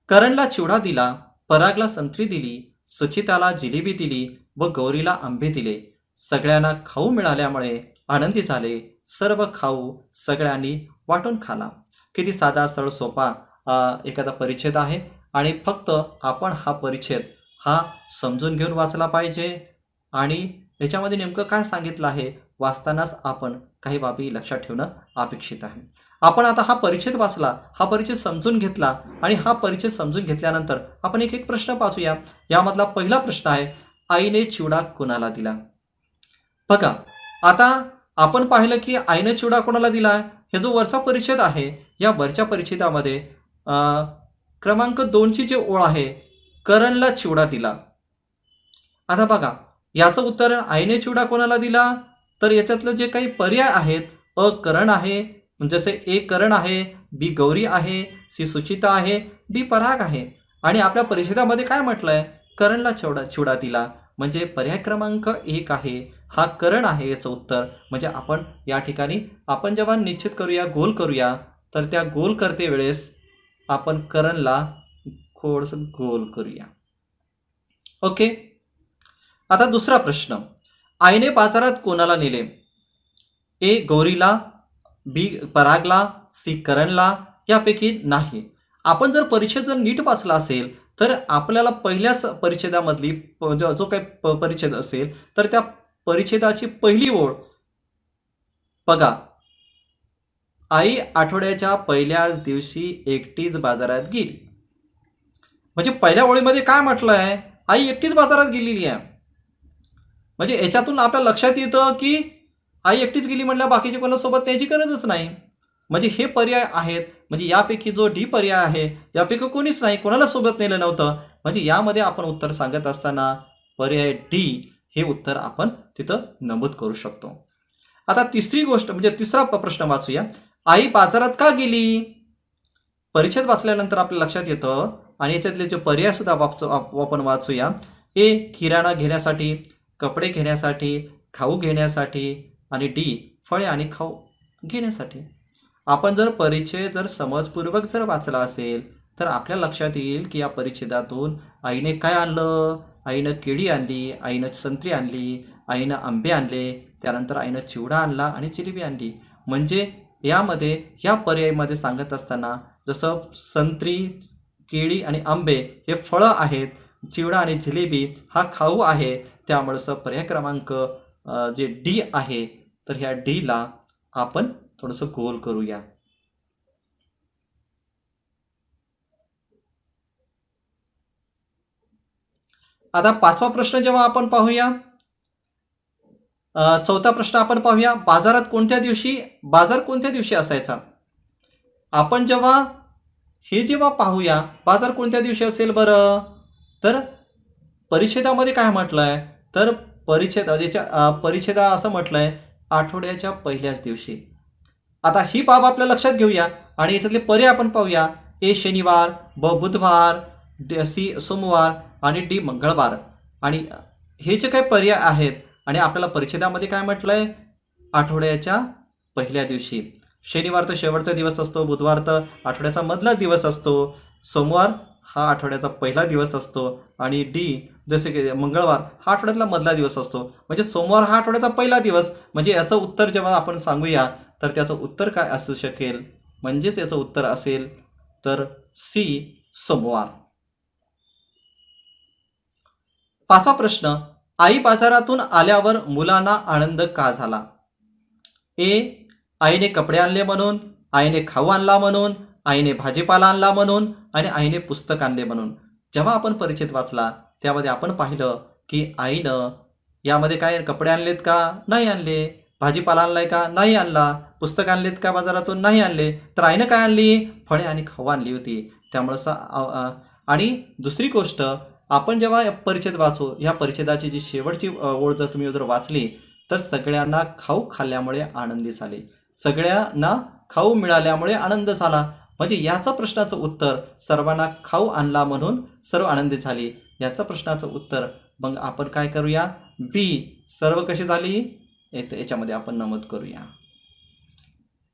करणला चिवडा दिला, परागला संत्री दिली, सुचिताला जिलेबी दिली व गौरीला आंबे दिले. सगळ्यांना खाऊ मिळाल्यामुळे आनंदी झाले. सर्व खाऊ सगळ्यांनी वाटून खाला. किती साधा सरळ सोपा एखादा परिच्छेद आहे आणि फक्त आपण हा परिच्छेद हा समजून घेऊन वाचला पाहिजे. आणि याच्यामध्ये नेमकं काय सांगितलं आहे वाचतानाच आपण काही बाबी लक्षात ठेवणं अपेक्षित आहे. आपण आता हा परिच्छेद वाचला, हा परिच्छेद समजून घेतला आणि हा परिच्छेद समजून घेतल्यानंतर आपण एक एक प्रश्न वाचूया. यामधला पहिला प्रश्न आहे, आईने चिवडा कोणाला दिला? बघा, आता आपण पाहिलं की आईने चिवडा कोणाला दिला. हे जो वरचा परिच्छेद आहे या वरच्या परिच्छेदामध्ये क्रमांक 2ची जी ओळ आहे, करणला चिवडा दिला. आता बघा, याचं उत्तर आईने चिवडा कोणाला दिला, तर याच्यातलं जे काही पर्याय आहेत, अ करण आहे, जसे ए करण आहे, बी गौरी आहे, सी सुचिता आहे, डी पराग आहे. आणि आपल्या परिच्छेदामध्ये काय म्हटलंय, करणला चिवडा दिला. म्हणजे पर्याय क्रमांक 1 आहे, हा करण आहे याचं उत्तर. म्हणजे आपण या ठिकाणी आपण जेव्हा निश्चित करूया, गोल करूया, तर त्या गोल करते वेळेस आपण करणला थोडंसं गोल करूया. ओके. आता दुसरा प्रश्न, आईने बाजारात कोणाला नेले? ए गौरीला, बी परागला, सी करणला, यापैकी नाही. आपण जर परिच्छेद जर नीट वाचला असेल तर आपल्याला पहिल्याच परिच्छेदामधली जो काही परिच्छेद असेल तर त्या परिच्छेदाची पहिली ओळ बघा, आई आठवड्याच्या पहिल्याच दिवशी एकटीच बाजारात गेली. म्हणजे पहिल्या ओळीमध्ये काय म्हटलंय, आई एकटीच बाजारात गेलेली आहे. म्हणजे याच्यातून आपल्या लक्षात येतं की आई एकटीच गेली म्हटल्या बाकीचे कोणासोबत न्यायची गरजच नाही. म्हणजे हे पर्याय आहेत. म्हणजे यापैकी जो डी पर्याय आहे यापैकी कोणीच नाही, कोणाला सोबत नेलं नव्हतं. म्हणजे यामध्ये आपण उत्तर सांगत असताना पर्याय डी हे उत्तर आपण तिथं नमूद करू शकतो. आता तिसरी गोष्ट म्हणजे तिसरा प्रश्न वाचूया, आई बाजारात का गेली? परिच्छेद वाचल्यानंतर आपल्या लक्षात येतं आणि याच्यातले जे पर्याय सुद्धा आपण वाचूया. ए किराणा घेण्यासाठी, कपडे घेण्यासाठी, खाऊ घेण्यासाठी आणि डी फळे आणि खाऊ घेण्यासाठी. आपण जर परिच्छेद जर समजपूर्वक जर वाचला असेल तर आपल्या लक्षात येईल की या परिच्छेदातून आईने काय आणलं, आईनं केळी आणली, आईनं संत्री आणली, आईनं आंबे आणले, त्यानंतर आईनं चिवडा आणला आणि जिलेबी आणली. म्हणजे यामध्ये या पर्यायामध्ये सांगत असताना जसं संत्री, केळी आणि आंबे हे फळं आहेत, चिवडा आणि जिलेबी हा खाऊ आहे, त्यामुळे पर्याय क्रमांक जे डी आहे तर ह्या डीला आपण थोडंसं गोल करूया. आता पाचवा प्रश्न जेव्हा आपण पाहूया, चौथा प्रश्न आपण पाहूया, बाजार कोणत्या दिवशी असायचा? आपण जेव्हा पाहूया बाजार कोणत्या दिवशी असेल बरं, तर परिच्छेदामध्ये काय म्हटलंय, तर परिच्छेदा असं म्हटलंय आठवड्याच्या पहिल्याच दिवशी. आता ही बाब आपल्या लक्षात घेऊया आणि याच्यातले पर्याय आपण पाहूया. ए शनिवार, ब बुधवार, सी सोमवार आणि डी मंगळवार. आणि हे जे काही पर्याय आहेत आणि आपल्याला परिच्छेदामध्ये काय म्हटलंय, आठवड्याच्या पहिल्या दिवशी. शनिवार तर शेवटचा दिवस असतो, बुधवार तर आठवड्याचा मधला दिवस असतो, सोमवार हा आठवड्याचा पहिला दिवस असतो आणि डी जसे की मंगळवार हा आठवड्यातला मधला दिवस असतो. म्हणजे सोमवार हा आठवड्याचा पहिला दिवस. म्हणजे याचं उत्तर जेव्हा आपण सांगूया तर त्याचं उत्तर काय असू शकेल, म्हणजेच याचं उत्तर असेल तर सी सोमवार. पाचवा प्रश्न, आई बाजारातून आल्यावर मुलांना आनंद का झाला? ए आईने कपडे आणले म्हणून, आईने खाऊ आणला म्हणून, आईने भाजीपाला आणला म्हणून आणि आईने पुस्तक आणले म्हणून. जेव्हा आपण परिच्छेद वाचला त्यामध्ये आपण पाहिलं की आईनं यामध्ये काय कपडे आणलेत का? नाही आणले. भाजीपाला आणलाय का? नाही आणला. पुस्तक आणलेत का बाजारातून? नाही आणले. तर आईनं काय आणली? फळे आणि खाऊ आणली होती. त्यामुळे आणि दुसरी गोष्ट, आपण जेव्हा परिच्छेद वाचू, ह्या परिच्छेदाची जी शेवटची ओळ जर तुम्ही जर वाचली, तर सगळ्यांना खाऊ खाल्ल्यामुळे आनंदी झाले, सगळ्यांना खाऊ मिळाल्यामुळे आनंद झाला. म्हणजे याचं प्रश्नाचं उत्तर, सर्वांना खाऊ आणला म्हणून सर्व आनंदी झाले, याचं प्रश्नाचं उत्तर मग आपण काय करूया, बी, सर्व कशी झाली, याच्यामध्ये आपण नमूद करूया.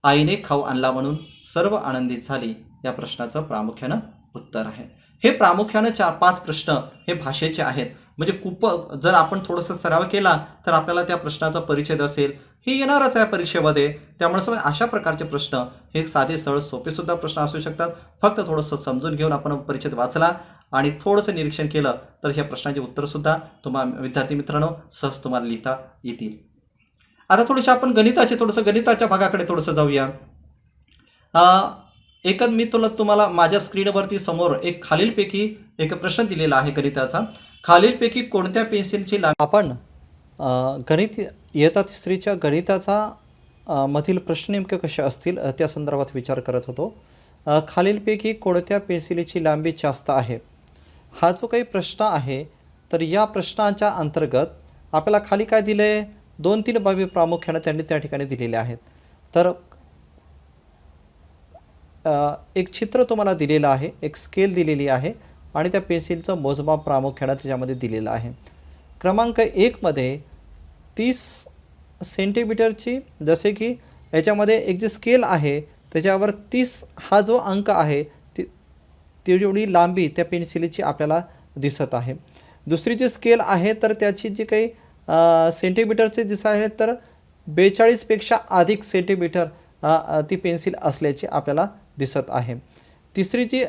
आईने खाऊ आणला म्हणून सर्व आनंदित झाली, या प्रश्नाचं प्रामुख्यानं उत्तर आहे. हे प्रामुख्यानं 4-5 प्रश्न हे भाषेचे आहेत. म्हणजे खूप जर आपण थोडंसं सराव केला तर आपल्याला त्या प्रश्नाचा परिच्छेद असेल हे येणारच आहे परीक्षेमध्ये. त्यामुळे अशा प्रकारचे प्रश्न हे साधे सरळ सोपे सुद्धा प्रश्न असू शकतात. फक्त थोडंसं समजून घेऊन आपण परिच्छेद वाचला आणि थोडंसं निरीक्षण केलं तर ह्या प्रश्नाचे उत्तरसुद्धा तुम्हाला विद्यार्थी मित्रांनो सहज तुम्हाला लिहिता येतील. आता थोडंसं आपण गणिताच्या भागाकडे थोडंसं जाऊया. एकच मी तुम्हाला माझ्या स्क्रीनवरती समोर एक खालीलपैकी एक प्रश्न दिलेला आहे गणिताचा. खालीलपैकी कोणत्या पेन्सिलची लांबी, आपण गणित इयत्ता तिसरीच्या गणिताचा मधील प्रश्न नेमके कसे असतील त्या संदर्भात विचार करत होतो. खालीलपैकी कोणत्या पेन्सिलीची लांबी जास्त आहे, हा जो काही प्रश्न आहे, तर या प्रश्नाच्या अंतर्गत आपल्याला खाली काय दिलं आहे, 2-3 बाबी प्रामुख्याने त्यांनी त्या ठिकाणी दिलेले आहेत. तर एक चित्र तुम्हाला दिलेलं आहे, एक स्केल दिलेली आहे आणि त्या पेन्सिलचं मोजमाप प्रामुख्याने त्याच्यामध्ये दिलेलं आहे. क्रमांक 1 मध्ये 30 सेंटीमीटरची, जसे की याच्यामध्ये एक जी स्केल आहे त्याच्यावर 30 हा जो अंक आहे तेवढी लांबी त्या पेन्सिलीची आपल्याला दिसत आहे. दुसरी जी स्केल आहे तर त्याची जी काही सेंटीमीटरचे दिसत आहे तर 42पेक्षा अधिक सेंटीमीटर ती पेन्सिल असल्याची आपल्याला दिसत आहे. तिसरी जी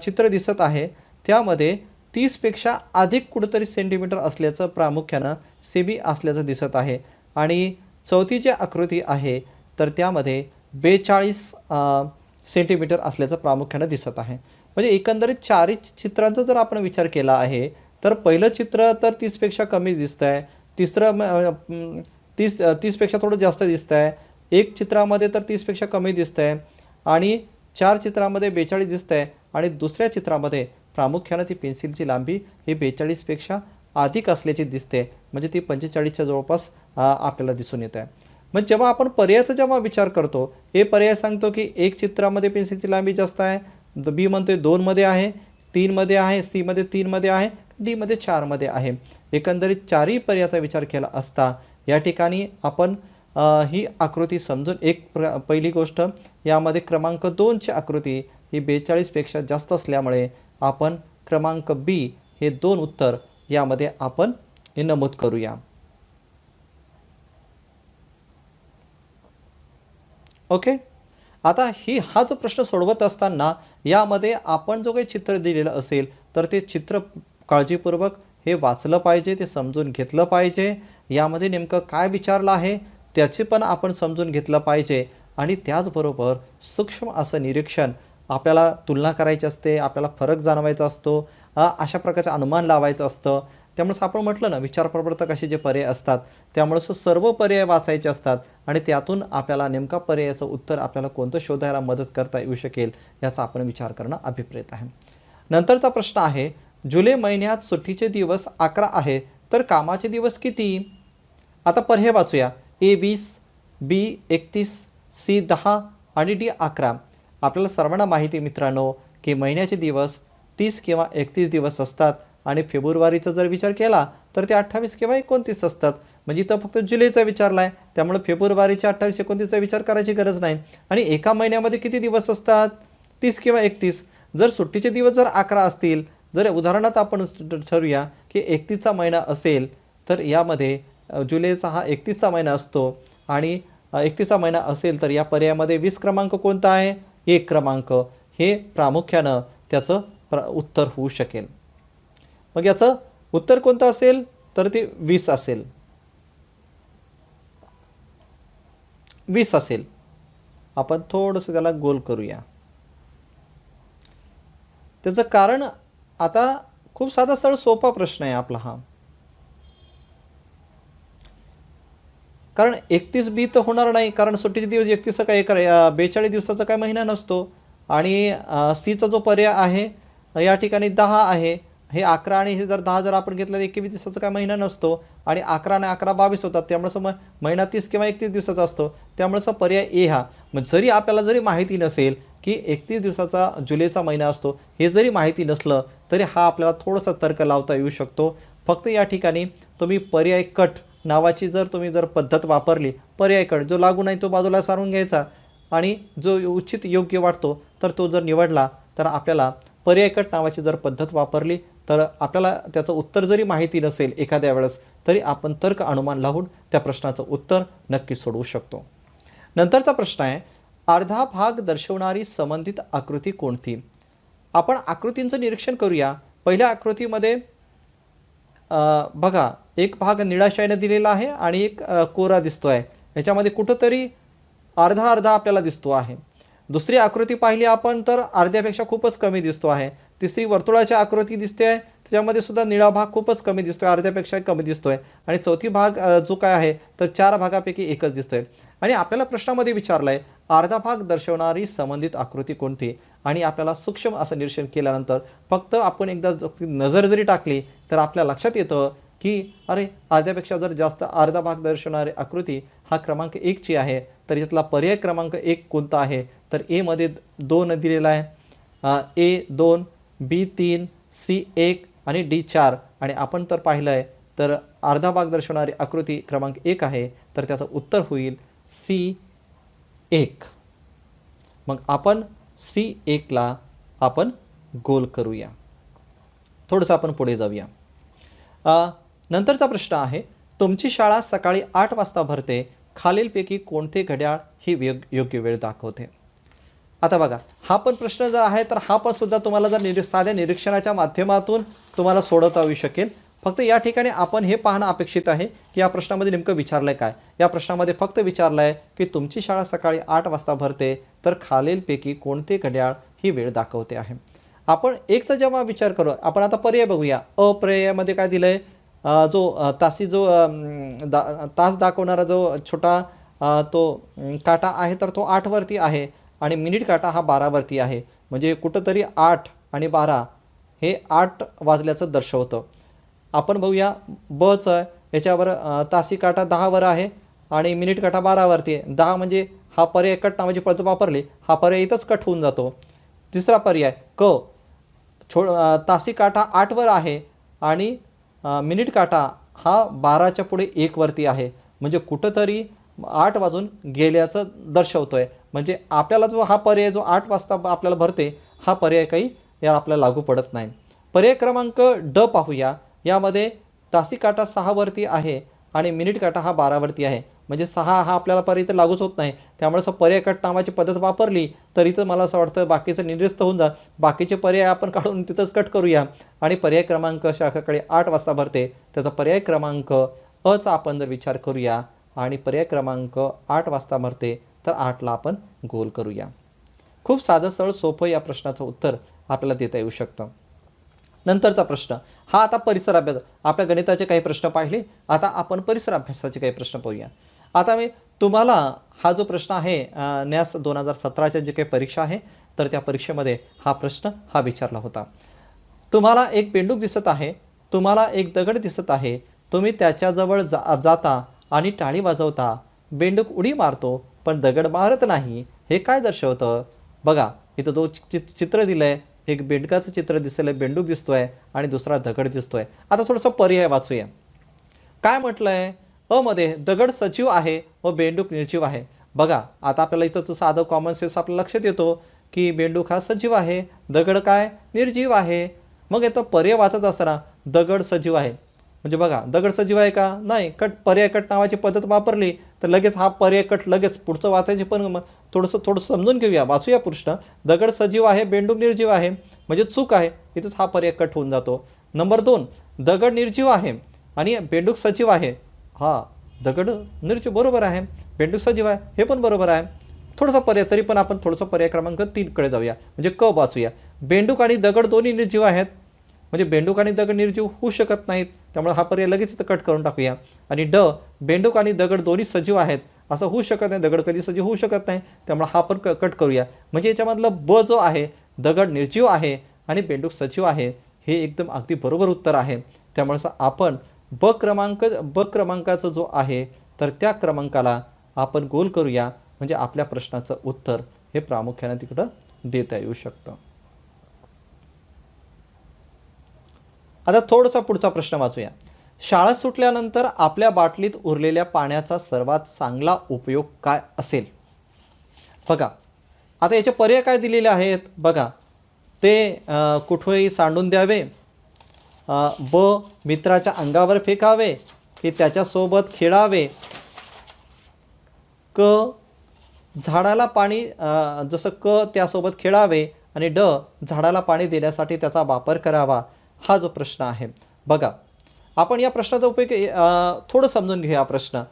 चित्र दिसत आहे त्यामध्ये 30पेक्षा अधिक कुठंतरी सेंटीमीटर असल्याचं प्रामुख्यानं सेमी असल्याचं दिसत आहे. आणि चौथी जी आकृती आहे तर त्यामध्ये 42 सेंटीमीटर असल्याचं प्रामुख्यानं दिसत आहे. म्हणजे एकंदरीत 4 चित्रांचा जर आपण विचार केला आहे तर पहिलं चित्र तर 30पेक्षा कमी दिसतं आहे, तिसरं 30पेक्षा थोडं जास्त दिसतं आहे, एक चित्रामध्ये तर 30पेक्षा कमी दिसतं आहे आणि 4 चित्रामध्ये 42 दिसतं आहे आणि दुसऱ्या चित्रामध्ये प्रामुख्यानं ती पेन्सिलची लांबी ही 42पेक्षा अधिक असल्याची दिसते. म्हणजे ती 45च्या जवळपास आपल्याला दिसून येत आहे. मग जेव्हा आपण पर्यायाचा जेव्हा विचार करतो, ए पर्याय सांगतो की एक चित्रामध्ये पेन्सिलची लांबी जास्त आहे, बी म्हणतोय 2 मध्ये आहे, 3 मध्ये आहे, सी मध्ये 3 मध्ये आहे, डी मध्ये 4 मध्ये आहे. एकंदरीत 4ही पर्यायाचा विचार केला असता या ठिकाणी आपण ही आकृती समजून पहिली गोष्ट, यामध्ये क्रमांक 2ची आकृती ही 42पेक्षा जास्त असल्यामुळे आपण क्रमांक बी हे 2 उत्तर यामध्ये आपण हे नमूद करूया. ओके. आता हा जो प्रश्न सोडवत असताना यामध्ये आपण जो काही चित्र दिलेलं असेल तर ते चित्र काळजीपूर्वक हे वाचलं पाहिजे, ते समजून घेतलं पाहिजे. यामध्ये नेमकं काय विचारलं आहे त्याचे पण आपण समजून घेतलं पाहिजे आणि त्याचबरोबर सूक्ष्म असं निरीक्षण, आपल्याला तुलना करायची असते, आपल्याला फरक जाणवायचा असतो, अशा प्रकारचं अनुमान लावायचं असतं. त्यामुळेच आपण म्हटलं ना, विचारप्रवर्तक असे जे पर्याय असतात त्यामुळेच सर्व पर्याय वाचायचे असतात आणि त्यातून आपल्याला नेमका पर्यायाचं उत्तर आपल्याला कोणतं शोधायला मदत करता येऊ शकेल याचा आपण विचार करणं अभिप्रेत आहे. नंतरचा प्रश्न आहे, जुलै महिन्यात सुट्टीचे दिवस 11 आहे तर कामाचे दिवस किती? आता पर्याय वाचूया. ए 20, बी 31, सी 10 आणि डी 11. आपल्याला सर्वांना माहिती आहे मित्रांनो की महिन्याचे दिवस 30 किंवा 31 दिवस असतात आणि फेब्रुवारीचा जर विचार केला तर ते 28 किंवा 29 असतात. म्हणजे इथं फक्त जुलैचा विचारला आहे, त्यामुळे फेब्रुवारीच्या 28-29चा विचार करायची गरज नाही. आणि एका महिन्यामध्ये किती दिवस असतात? 30 किंवा 31. जर सुट्टीचे दिवस जर 11 असतील, जर उदाहरणार्थ आपण ठरूया की 31चा महिना असेल तर यामध्ये जुलैचा हा 31चा महिना असतो आणि 31चा महिना असेल तर या पर्यायामध्ये 20 क्रमांक कोणता आहे? 1 क्रमांक हे प्रामुख्यानं त्याचं उत्तर होऊ शकेल. मग याचं उत्तर कोणतं असेल तर ते 20 असेल. 20 असेल. आपण थोडंसं त्याला गोल करूया. त्याचं कारण आता खूप साधा सरळ सोपा प्रश्न आहे आपला हा. कारण 31 बी तर होणार नाही, कारण सुट्टीचे दिवस 31 काय 42 दिवसाचा काय महिना नसतो. आणि सीचा जो पर्याय आहे या ठिकाणी 10 आहे. हे 11 आणि हे जर 10 जर आपण घेतलं तर 21 दिवसाचा काय महिना नसतो आणि 11 आणि 11 22 होतात. त्यामुळे महिना 30 किंवा 31 दिवसाचा असतो. त्यामुळे पर्याय ए हा. मग जरी आपल्याला जरी माहिती नसेल की 31 दिवसाचा जुलैचा महिना असतो, हे जरी माहिती नसलं तरी हा आपल्याला थोडासा तर्क लावता येऊ शकतो. फक्त या ठिकाणी तुम्ही पर्याय कट नावाची जर पद्धत वापरली, पर्याय कट जो लागू नाही तो बाजूला सारून घ्यायचा आणि जो उचित योग्य वाटतो तर तो जर निवडला, तर आपल्याला पर्याय कट नावाची जर पद्धत वापरली तर आपल्याला त्याचं उत्तर जरी माहिती नसेल एखाद्या वेळेस तरी आपण तर्क अनुमान लावून त्या प्रश्नाचं उत्तर नक्की सोडवू शकतो. नंतरचा प्रश्न आहे, अर्धा भाग दर्शवणारी संबंधित आकृती कोणती? आपण आकृतींचं निरीक्षण करूया. पहिल्या आकृतीमध्ये बघा, एक भाग निळ्या शाईने दिलेला आहे आणि एक कोरा दिसतो आहे. याच्यामध्ये कुठंतरी अर्धा अर्धा आपल्याला दिसतो आहे. दुसरी आकृती पाहिली आपण तर अर्ध्यापेक्षा खूपच कमी दिसतो आहे. तिसरी वर्तुळाची आकृती दिसते आहे, त्याच्यामध्ये सुद्धा निळा भाग खूपच कमी दिसतो आहे, अर्ध्यापेक्षा कमी दिसतो आहे. आणि चौथी भाग जो काय आहे तर 4 भागापैकी एकच दिसतो आहे. आणि आपल्याला प्रश्नामध्ये विचारलं आहे अर्धा भाग दर्शवणारी संबंधित आकृती कोणती, आणि आपल्याला सूक्ष्म असं निरीक्षण केल्यानंतर फक्त आपण एकदा नजर जरी टाकली तर आपल्या लक्षात येतं की अरे, अर्ध्यापेक्षा जर जास्त अर्धा भाग दर्शवणारी आकृती हा क्रमांक 1 ची आहे. तर यातला पर्याय क्रमांक 1 कोणता आहे तर ए मध्ये 2 दिलेला आहे. A2, B3, C1 आणि D4. आणि आपण तर पाहिलं आहे तर अर्धा भाग दर्शवणारी आकृती क्रमांक 1 आहे, तर त्याचं उत्तर होईल C1. मग आपण C1ला आपण गोल करूया. थोडंसं आपण पुढे जाऊया. नंतरचा प्रश्न आहे, तुमची शाळा सकाळी 8 वाजता भरते, खालीलपैकी कोणते घड्याळ ही योग्य वेळ दाखवते? आता बघा, हा पण प्रश्न जर आहे तर हा पण सुद्धा तुम्हाला जर साध्या निरीक्षणाच्या माध्यमातून तुम्हाला सोडवता येऊ शकेल. फक्त या ठिकाणी आपण हे पाहणं अपेक्षित आहे की या प्रश्नामध्ये नेमकं विचारलं आहे काय. या प्रश्नामध्ये फक्त विचारलं आहे की तुमची शाळा सकाळी 8 वाजता भरते, तर खालीलपैकी कोणते घड्याळ ही वेळ दाखवते आहे. आपण एकचा जेव्हा विचार करू, आपण आता पर्याय बघूया. पर्यायामध्ये काय दिलं आहे, जो तासी जो तास दाखवणारा जो छोटा तो काटा आहे तर तो 8 वरती आहे आणि मिनिट काटा हा 12 वरती आहे. म्हणजे कुठंतरी 8 आणि 12 हे 8 वाजल्याचं दर्शवतं. आपण बघूया बचं, याच्यावर तासी काटा 10 वर आहे आणि मिनिट काटा 12 वरती आहे. 10 म्हणजे हा पर्याय कट नावाची पद्धत वापरली, हा पर्याय इथंच कट होऊन जातो. तिसरा पर्याय क, तासी काटा 8 वर आहे आणि मिनिट काटा हा 12च्या पुढे 1 वरती आहे. म्हणजे कुठंतरी 8 वाजून गेल्याचं दर्शवतोय. म्हणजे आपल्याला जो हा पर्याय जो 8 वाजता आपल्याला भरते, हा पर्याय काही या आपल्याला लागू पडत नाही. पर्याय क्रमांक ड पाहूया. यामध्ये तासी काटा 6 वरती आहे आणि मिनिट काटा हा 12 वरती आहे. म्हणजे 6 हा आपल्याला पर्याय इथं लागूच होत नाही. त्यामुळे पर्याय कट नावाची पद्धत वापरली तर इथं मला असं वाटतं बाकीचं निरस्त होऊन जात. बाकीचे पर्याय आपण काढून तिथंच कट करूया आणि पर्याय क्रमांक शाखाकडे 8 वाजता भरते, त्याचा पर्याय क्रमांक अचा आपण जर विचार करूया आणि पर्याय क्रमांक 8 वाजता भरते तर 8ला आपण गोल करूया. खूप साधं सरळ सोपं या प्रश्नाचं उत्तर आपल्याला देता येऊ शकतं. नंतरचा प्रश्न हा आता परिसर अभ्यास. आपल्या गणिताचे काही प्रश्न पाहिले, आता आपण परिसर अभ्यासाचे काही प्रश्न पाहूया. आता मी तुम्हाला हा जो प्रश्न आहे न्यास 2017च्या जे काही परीक्षा आहे तर त्या परीक्षेमध्ये हा प्रश्न हा विचारला होता. तुम्हाला एक बेंडूक दिसत आहे, तुम्हाला एक दगड दिसत आहे, तुम्ही त्याच्याजवळ जाता आणि टाळी वाजवता. बेंडूक उडी मारतो पण दगड मारत नाही. हे काय दर्शवतं? बघा, इथं 2 चित्र दिलं आहे. एक बेंडकाचं चित्र दिसलं आहे, बेंडूक दिसतोय आणि दुसरा दगड दिसतोय. आता थोडंसं पर्याय वाचूया. काय म्हटलं आहे? मध्ये दगड सजीव आहे व बेंडूक निर्जीव आहे. बघा, आता आपल्याला इथं तो साधं कॉमन सेन्स आपल्या लक्षात येतो की बेंडूक हा सजीव आहे, दगड काय निर्जीव आहे. मग इथं पर्याय वाचत असताना दगड सजीव आहे म्हणजे बघा, दगड सजीव आहे का? नाही. पर्याय कट नावाची पद्धत वापरली तर लगेच हा पर्याय कट लगेच पुढचं वाचायचे. पण थोडंसं समजून घेऊया, वाचूया प्रश्न. दगड सजीव आहे, बेंडूक निर्जीव आहे म्हणजे चूक आहे, इथंच हा पर्याय कट होऊन जातो. नंबर 2, दगड निर्जीव आहे आणि बेंडूक सजीव आहे. हा, दगड निर्जीव बरोबर आहे, बेंडूक सजीव आहे हे पण बरोबर आहे. थोडंसं पर्याय, तरी पण आपण थोडंसं पर्याय क्रमांक 3 कडे जाऊया. म्हणजे क वाचूया. बेंडूक आणि दगड दोन्ही निर्जीव आहेत, म्हणजे बेंडूक आणि दगड निर्जीव होऊ शकत नाहीत, त्यामुळे हा पर्याय लगेच इथं कट करून टाकूया. आणि ड, बेंडूक आणि दगड दोन्ही सजीव आहेत असं होऊ शकत नाही, दगड कधी सजीव होऊ शकत नाही, त्यामुळे हा पण कट करूया. म्हणजे याच्यामधलं ब जो आहे, दगड निर्जीव आहे आणि बेंडूक सजीव आहे, हे एकदम अगदी बरोबर उत्तर आहे. त्यामुळे आपण ब क्रमांकाचा जो आहे तर त्या क्रमांकाला आपण गोल करूया, म्हणजे आपल्या प्रश्नाचं उत्तर हे प्रामुख्याने तिकडं देता येऊ शकतं. आता थोडासा पुढचा प्रश्न वाचूया. शाळा सुटल्यानंतर आपल्या बाटलीत उरलेल्या पाण्याचा सर्वात चांगला उपयोग काय असेल? बघा, आता याचे पर्याय काय दिलेले आहेत बघा. ते कुठेही सांडून द्यावे, ब मित्राच्या अंगावर फेकावे, की त्याच्यासोबत खेळावे, क झाडाला पाणी जसं क त्यासोबत खेळावे, आणि ड झाडाला पाणी देण्यासाठी त्याचा वापर करावा. हा जो प्रश्न आहे बघा, आपण या प्रश्नाचा उपयोग थोडं समजून घेऊया. प्रश्न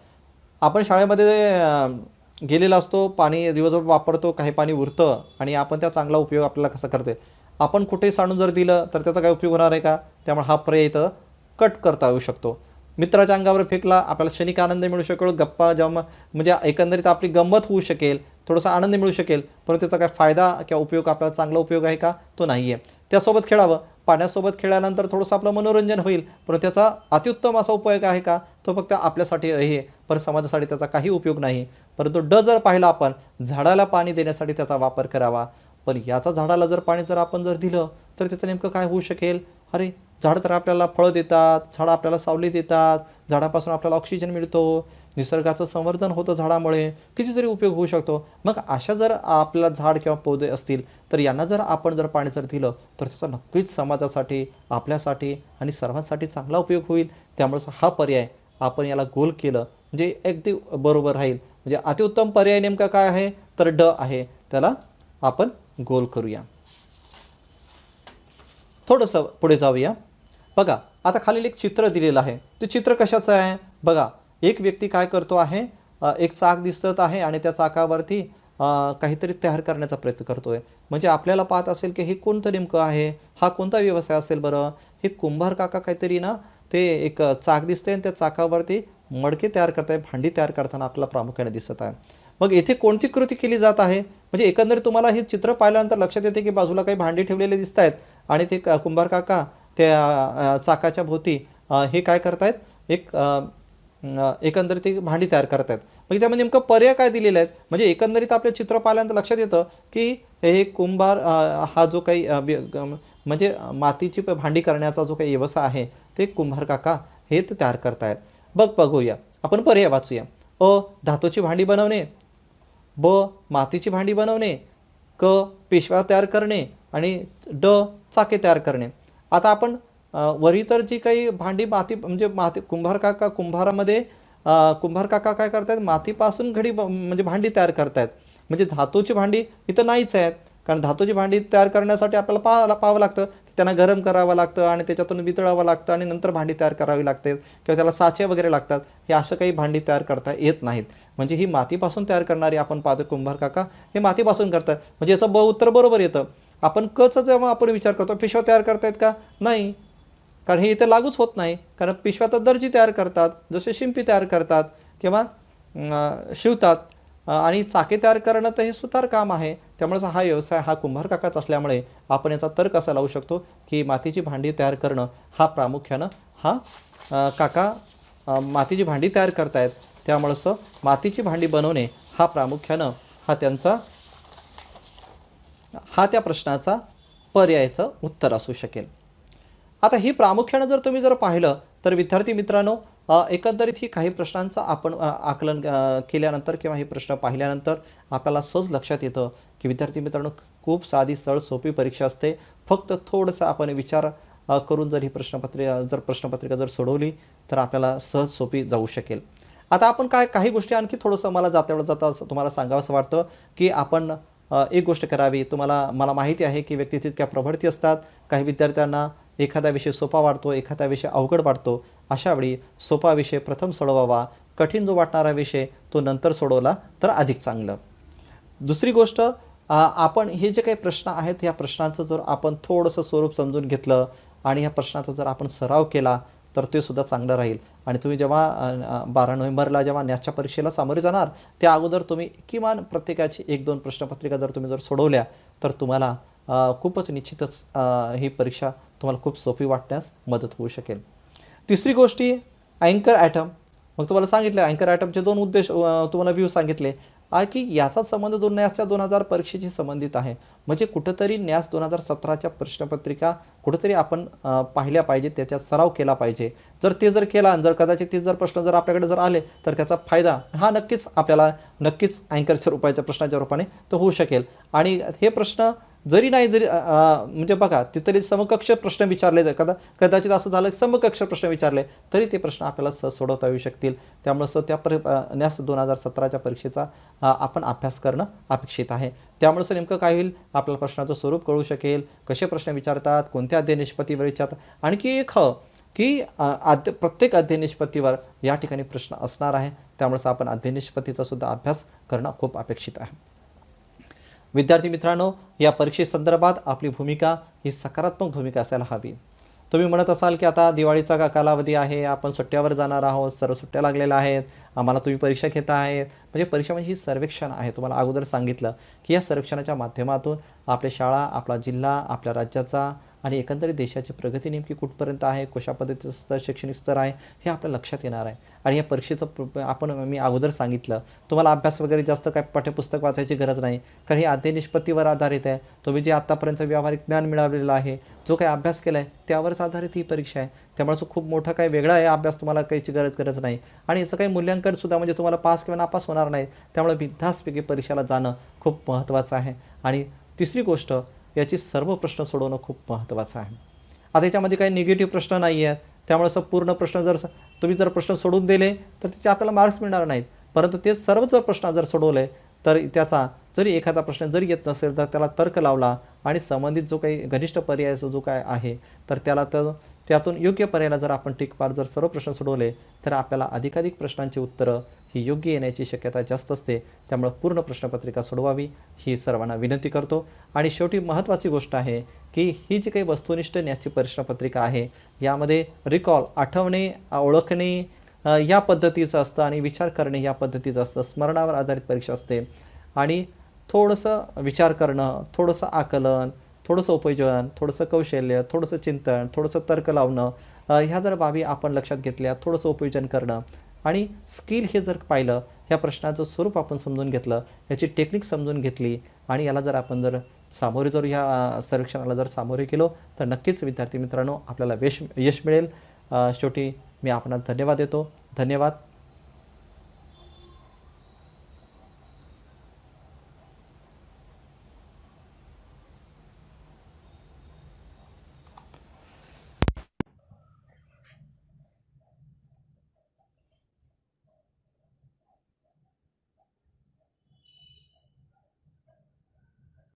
आपण शाळेमध्ये गेलेला असतो, पाणी दिवसभर वापरतो, काही पाणी उरतं आणि आपण त्या चांगला उपयोग आपल्याला कसा करतोय. आपण कुठेही सांडून जर दिलं तर त्याचा काय उपयोग होणार आहे का? त्यामुळे हा पर्याय इथं कट करता येऊ शकतो. मित्राच्या अंगावर फेकला, आपल्याला क्षणिक आनंद मिळू शकेल, गप्पा जमा म्हणजे एकंदरीत आपली गंमत होऊ शकेल, थोडासा आनंद मिळू शकेल, परंतु त्याचा काय फायदा किंवा उपयोग आपल्याला चांगला उपयोग आहे का? तो नाही आहे. त्यासोबत खेळावं, पाण्यासोबत खेळल्यानंतर थोडंसं आपलं मनोरंजन होईल, परंतु त्याचा अत्युत्तम असा उपयोग आहे का? तो फक्त आपल्यासाठी आहे, पर समाजासाठी त्याचा काही उपयोग नाही. परंतु ड जर पाहिलं आपण, झाडाला पाणी देण्यासाठी त्याचा वापर करावा. पण याचा झाडाला जर पाणी आपण दिलं तर त्याचं नेमकं काय होऊ शकेल? अरे, झाडं तर आपल्याला फळं देतात, झाडं आपल्याला सावली देतात, झाडापासून आपल्याला ऑक्सिजन मिळतो, निसर्गाचं संवर्धन होतं झाडामुळे, कितीतरी उपयोग होऊ शकतो. मग अशा जर आपल्याला झाड किंवा पौधे असतील तर यांना जर आपण पाणी दिलं तर त्याचा नक्कीच समाजासाठी, आपल्यासाठी आणि सर्वांसाठी चांगला उपयोग होईल. त्यामुळे हा पर्याय आपण याला गोल केलं म्हणजे अगदी बरोबर राहील. म्हणजे अतिउत्तम पर्याय नेमका काय आहे तर ड आहे, त्याला आपण गोल करूया. थोडंसं पुढे जाऊया. बघा, आता खालील एक चित्र दिलेलं आहे. ते चित्र कशाचं आहे बघा. एक व्यक्ती काय करतो आहे, एक चाक दिसत आहे आणि त्या चाकावरती काहीतरी तयार करण्याचा प्रयत्न करतोय. म्हणजे आपल्याला पाहत असेल की हे कोणतं नेमकं आहे, हा कोणता व्यवसाय असेल बरं? हे कुंभार काका काहीतरी ना, ते एक चाक दिसते आणि त्या चाकावरती मडके तयार करताय, भांडी तयार करताना आपल्याला प्रामुख्याने दिसत आहे. मग येथे कोणती कृती केली जात आहे? म्हणजे एकंदरीत तुम्हाला हे चित्र पाहिल्यानंतर लक्षात येते की बाजूला काही भांडी ठेवलेले दिसत आहेत आणि ते कुंभार काका त्या चाकाच्या भोवती हे काय करतायत, एकंदरीत ती भांडी तयार करत आहेत. म्हणजे त्यामध्ये नेमकं पर्याय काय दिलेले आहेत? म्हणजे एकंदरीत आपले चित्र पाहिल्यानंतर लक्षात येतं की हे कुंभार हा जो काही म्हणजे मातीची भांडी करण्याचा जो काही व्यवसाय आहे ते कुंभार काका हे तयार करतायत. बघूया, आपण पर्याय वाचूया. अ धातूची भांडी बनवणे, ब मातीची भांडी बनवणे, क पिशव्या तयार करणे आणि ड चाके तयार करणे. आता आपण वरी तर जी काही भांडी म्हणजे कुंभार काका काय करतायत, मातीपासून म्हणजे भांडी तयार करतायत. म्हणजे धातूची भांडी इथं नाहीच आहेत, कारण धातूची भांडी तयार करण्यासाठी आपल्याला पाहावं लागतं, त्यांना गरम करावं लागतं आणि त्याच्यातून वितळावं लागतं आणि नंतर भांडी तयार करावी लागते किंवा त्याला साचे वगैरे लागतात. हे असं काही भांडी तयार करता येत नाहीत. म्हणजे ही मातीपासून तयार करणारी आपण पाहतो कुंभार काका हे मातीपासून करतात. म्हणजे याचं उत्तर बरोबर येतं. आपण कचा जेव्हा आपण विचार करतो, पिशव्या तयार करतायत का? नाही, कारण हे इथे लागूच होत नाही. कारण पिशव्या तर दर्जी तयार करतात, जसे शिंपी तयार करतात किंवा शिवतात, आणि चाके तयार करणं तर हे सुतार काम आहे. त्यामुळे हा व्यवसाय हा कुंभार काकाच असल्यामुळे आपण याचा तर्क असा लावू शकतो की मातीची भांडी तयार करणं हा प्रामुख्यानं हा काका मातीची भांडी तयार करतायत. त्यामुळं मातीची भांडी बनवणे हा प्रामुख्यानं हा त्या प्रश्नाचा पर्यायाचं उत्तर असू शकेल. आता ही प्रामुख्यानं जर तुम्ही पाहिलं तर विद्यार्थी मित्रांनो, एकंदरीत ही काही प्रश्नांचं आपण आकलन केल्यानंतर किंवा हे प्रश्न पाहिल्यानंतर आपल्याला सहज लक्षात येतं की विद्यार्थी मित्रांनो, खूप साधी सरळ सोपी परीक्षा असते. फक्त थोडंसं आपण विचार करून जर ही प्रश्नपत्रिका जर सोडवली तर आपल्याला सहज सोपी जाऊ शकेल. आता आपण काही गोष्टी आणखी थोडंसं मला जाता तुम्हाला सांगावंसं वाटतं की आपण एक गोष्ट करावी. मला माहिती आहे की व्यक्ती तितक्या प्रभावी असतात. काही विद्यार्थ्यांना एखादा विषय सोपा वाटतो, एखादा विषय अवघड वाटतो. अशावेळी सोपा विषय प्रथम सोडवावा, कठीण जो वाटणारा विषय तो नंतर सोडवला तर अधिक चांगलं. दुसरी गोष्ट, आपण हे जे काही प्रश्न आहेत या प्रश्नांचं जर आपण थोडंसं स्वरूप समजून घेतलं आणि या प्रश्नाचा जर आपण सराव केला तर ते सुद्धा चांगलं राहील. आणि तुम्ही जेव्हा 12 नोव्हेंबरला जेव्हा न्यासच्या परीक्षेला सामोरे जाणार त्या अगोदर तुम्ही किमान प्रत्येकाची 1-2 प्रश्नपत्रिका जर सोडवल्या तर तुम्हाला खूपच निश्चितच ही परीक्षा तुम्हाला खूप सोपी वाटण्यास मदत होऊ शकेल. तिसरी गोष्टी अँकर ॲटम. मग तुम्हाला सांगितलं अँकर ॲटमचे 2 उद्देश तुम्हाला व्ह्यू सांगितले की याचा संबंध न्यासच्या 2000 परीक्षेशी संबंधित आहे. म्हणजे कुठंतरी न्यास 2017च्या प्रश्नपत्रिका कुठंतरी आपण पाहिल्या पाहिजे, त्याचा सराव केला पाहिजे. जर केला आणि जर कदाचित ते प्रश्न आल्याकडे आले तर त्याचा फायदा हा आपल्याला नक्कीच अँकरच्या रूपाच्या प्रश्नाच्या रूपाने तो होऊ शकेल. आणि हे प्रश्न जरी नाही म्हणजे बघा तिथले समकक्ष प्रश्न विचारले कदाचित असं झालं समकक्ष प्रश्न विचारले तरी ते प्रश्न आपल्याला सहज सोडवता येऊ शकतील. त्यामुळे त्या न्यास 2017च्या परीक्षेचा आपण अभ्यास करणं अपेक्षित आहे. त्यामुळे नेमकं काय होईल आपल्याला प्रश्नाचं स्वरूप कळू शकेल, कसे प्रश्न विचारतात, कोणत्या अध्ययन निष्पत्तीवर विचारतात. आणखी एक की प्रत्येक अध्ययन निष्पत्तीवर या ठिकाणी प्रश्न असणार आहे. त्यामुळे आपण अध्ययन निष्पत्तीचा सुद्धा अभ्यास करणं खूप अपेक्षित आहे. विद्यार्थी मित्रांनो, या परीक्षेसंदर्भात आपली भूमिका ही सकारात्मक भूमिका असायला हवी. तुम्ही म्हणत असाल की आता दिवाळीचा कालावधी आहे, आपण सुट्ट्यावर जाणार आहोत, सर्व सुट्ट्या लागलेल्या आहेत, आम्हाला तुम्ही परीक्षा घेता आहेत. म्हणजे परीक्षा म्हणजे ही सर्वेक्षण आहे. तुम्हाला अगोदर सांगितलं की या सर्वेक्षणाच्या माध्यमातून आपल्या शाळा, आपला जिल्हा, आपल्या राज्याचा आणि एकंदरीत देशाची प्रगती नेमकी कुठपर्यंत आहे, कशा पद्धतीचं शैक्षणिक स्तर आहे हे आपल्या लक्षात येणार आहे. आणि या परीक्षेचं मी अगोदर सांगितलं तुम्हाला अभ्यास वगैरे जास्त काय पाठ्यपुस्तक वाचायची गरज नाही, कारण हे अध्ययन निष्पत्तीवर आधारित आहे. तुम्ही जे आत्तापर्यंत व्यावहारिक ज्ञान मिळवलेलं आहे, जो काही अभ्यास केला आहे त्यावरच आधारित ही परीक्षा आहे. त्यामुळे खूप मोठा काही वेगळा आहे अभ्यास तुम्हाला काहीची गरज नाही. आणि याचं काही मूल्यांकनसुद्धा म्हणजे तुम्हाला पास किंवा नापास होणार नाही. त्यामुळे बिनधास्तपैकी परीक्षेला जाणं खूप महत्त्वाचं आहे. आणि तिसरी गोष्ट याची सर्व प्रश्न सोडवणं खूप महत्त्वाचं आहे. आता याच्यामध्ये काही निगेटिव्ह प्रश्न नाही आहेत. त्यामुळे पूर्ण प्रश्न तुम्ही प्रश्न सोडून दिले तर त्याचे आपल्याला मार्क्स मिळणार नाहीत. परंतु ते सर्व प्रश्न सोडवले तर त्याचा जरी एखादा प्रश्न जरी येत नसेल तर त्याला तर्क लावला आणि संबंधित जो काही घनिष्ठ पर्यायाचा जो काय आहे तर त्यातून योग्य पर्यायाला आपण टिक मार सर्व प्रश्न सोडवले तर आपल्याला अधिकाधिक प्रश्नांची उत्तरं ही योग्य येण्याची शक्यता जास्त असते. त्यामुळे पूर्ण प्रश्नपत्रिका सोडवावी ही सर्वांना विनंती करतो. आणि शेवटी महत्त्वाची गोष्ट आहे की ही जी काही वस्तुनिष्ठ न्यासची प्रश्नपत्रिका आहे यामध्ये रिकॉल आठवणे, ओळखणे या पद्धतीचं असतं आणि विचार करणे या पद्धतीचं असतं. स्मरणावर आधारित परीक्षा असते आणि थोडंसं विचार करणं, थोडंसं आकलन, थोडंसं उपयोजन, थोडंसं कौशल्य, थोडंसं चिंतन, थोडंसं तर्क लावणं ह्या बाबी आपण लक्षात घेतल्या, थोडंसं उपयोजन करणं आणि स्किल हे पाहिलं, ह्या प्रश्नाचं स्वरूप आपण समजून घेतलं, याची टेक्निक समजून घेतली आणि याला आपण सामोरे ह्या सर्वेक्षणाला सामोरे गेलो तर नक्कीच विद्यार्थी मित्रांनो आपल्याला यश मिळेल. शेवटी मी आपणास धन्यवाद देतो. धन्यवाद.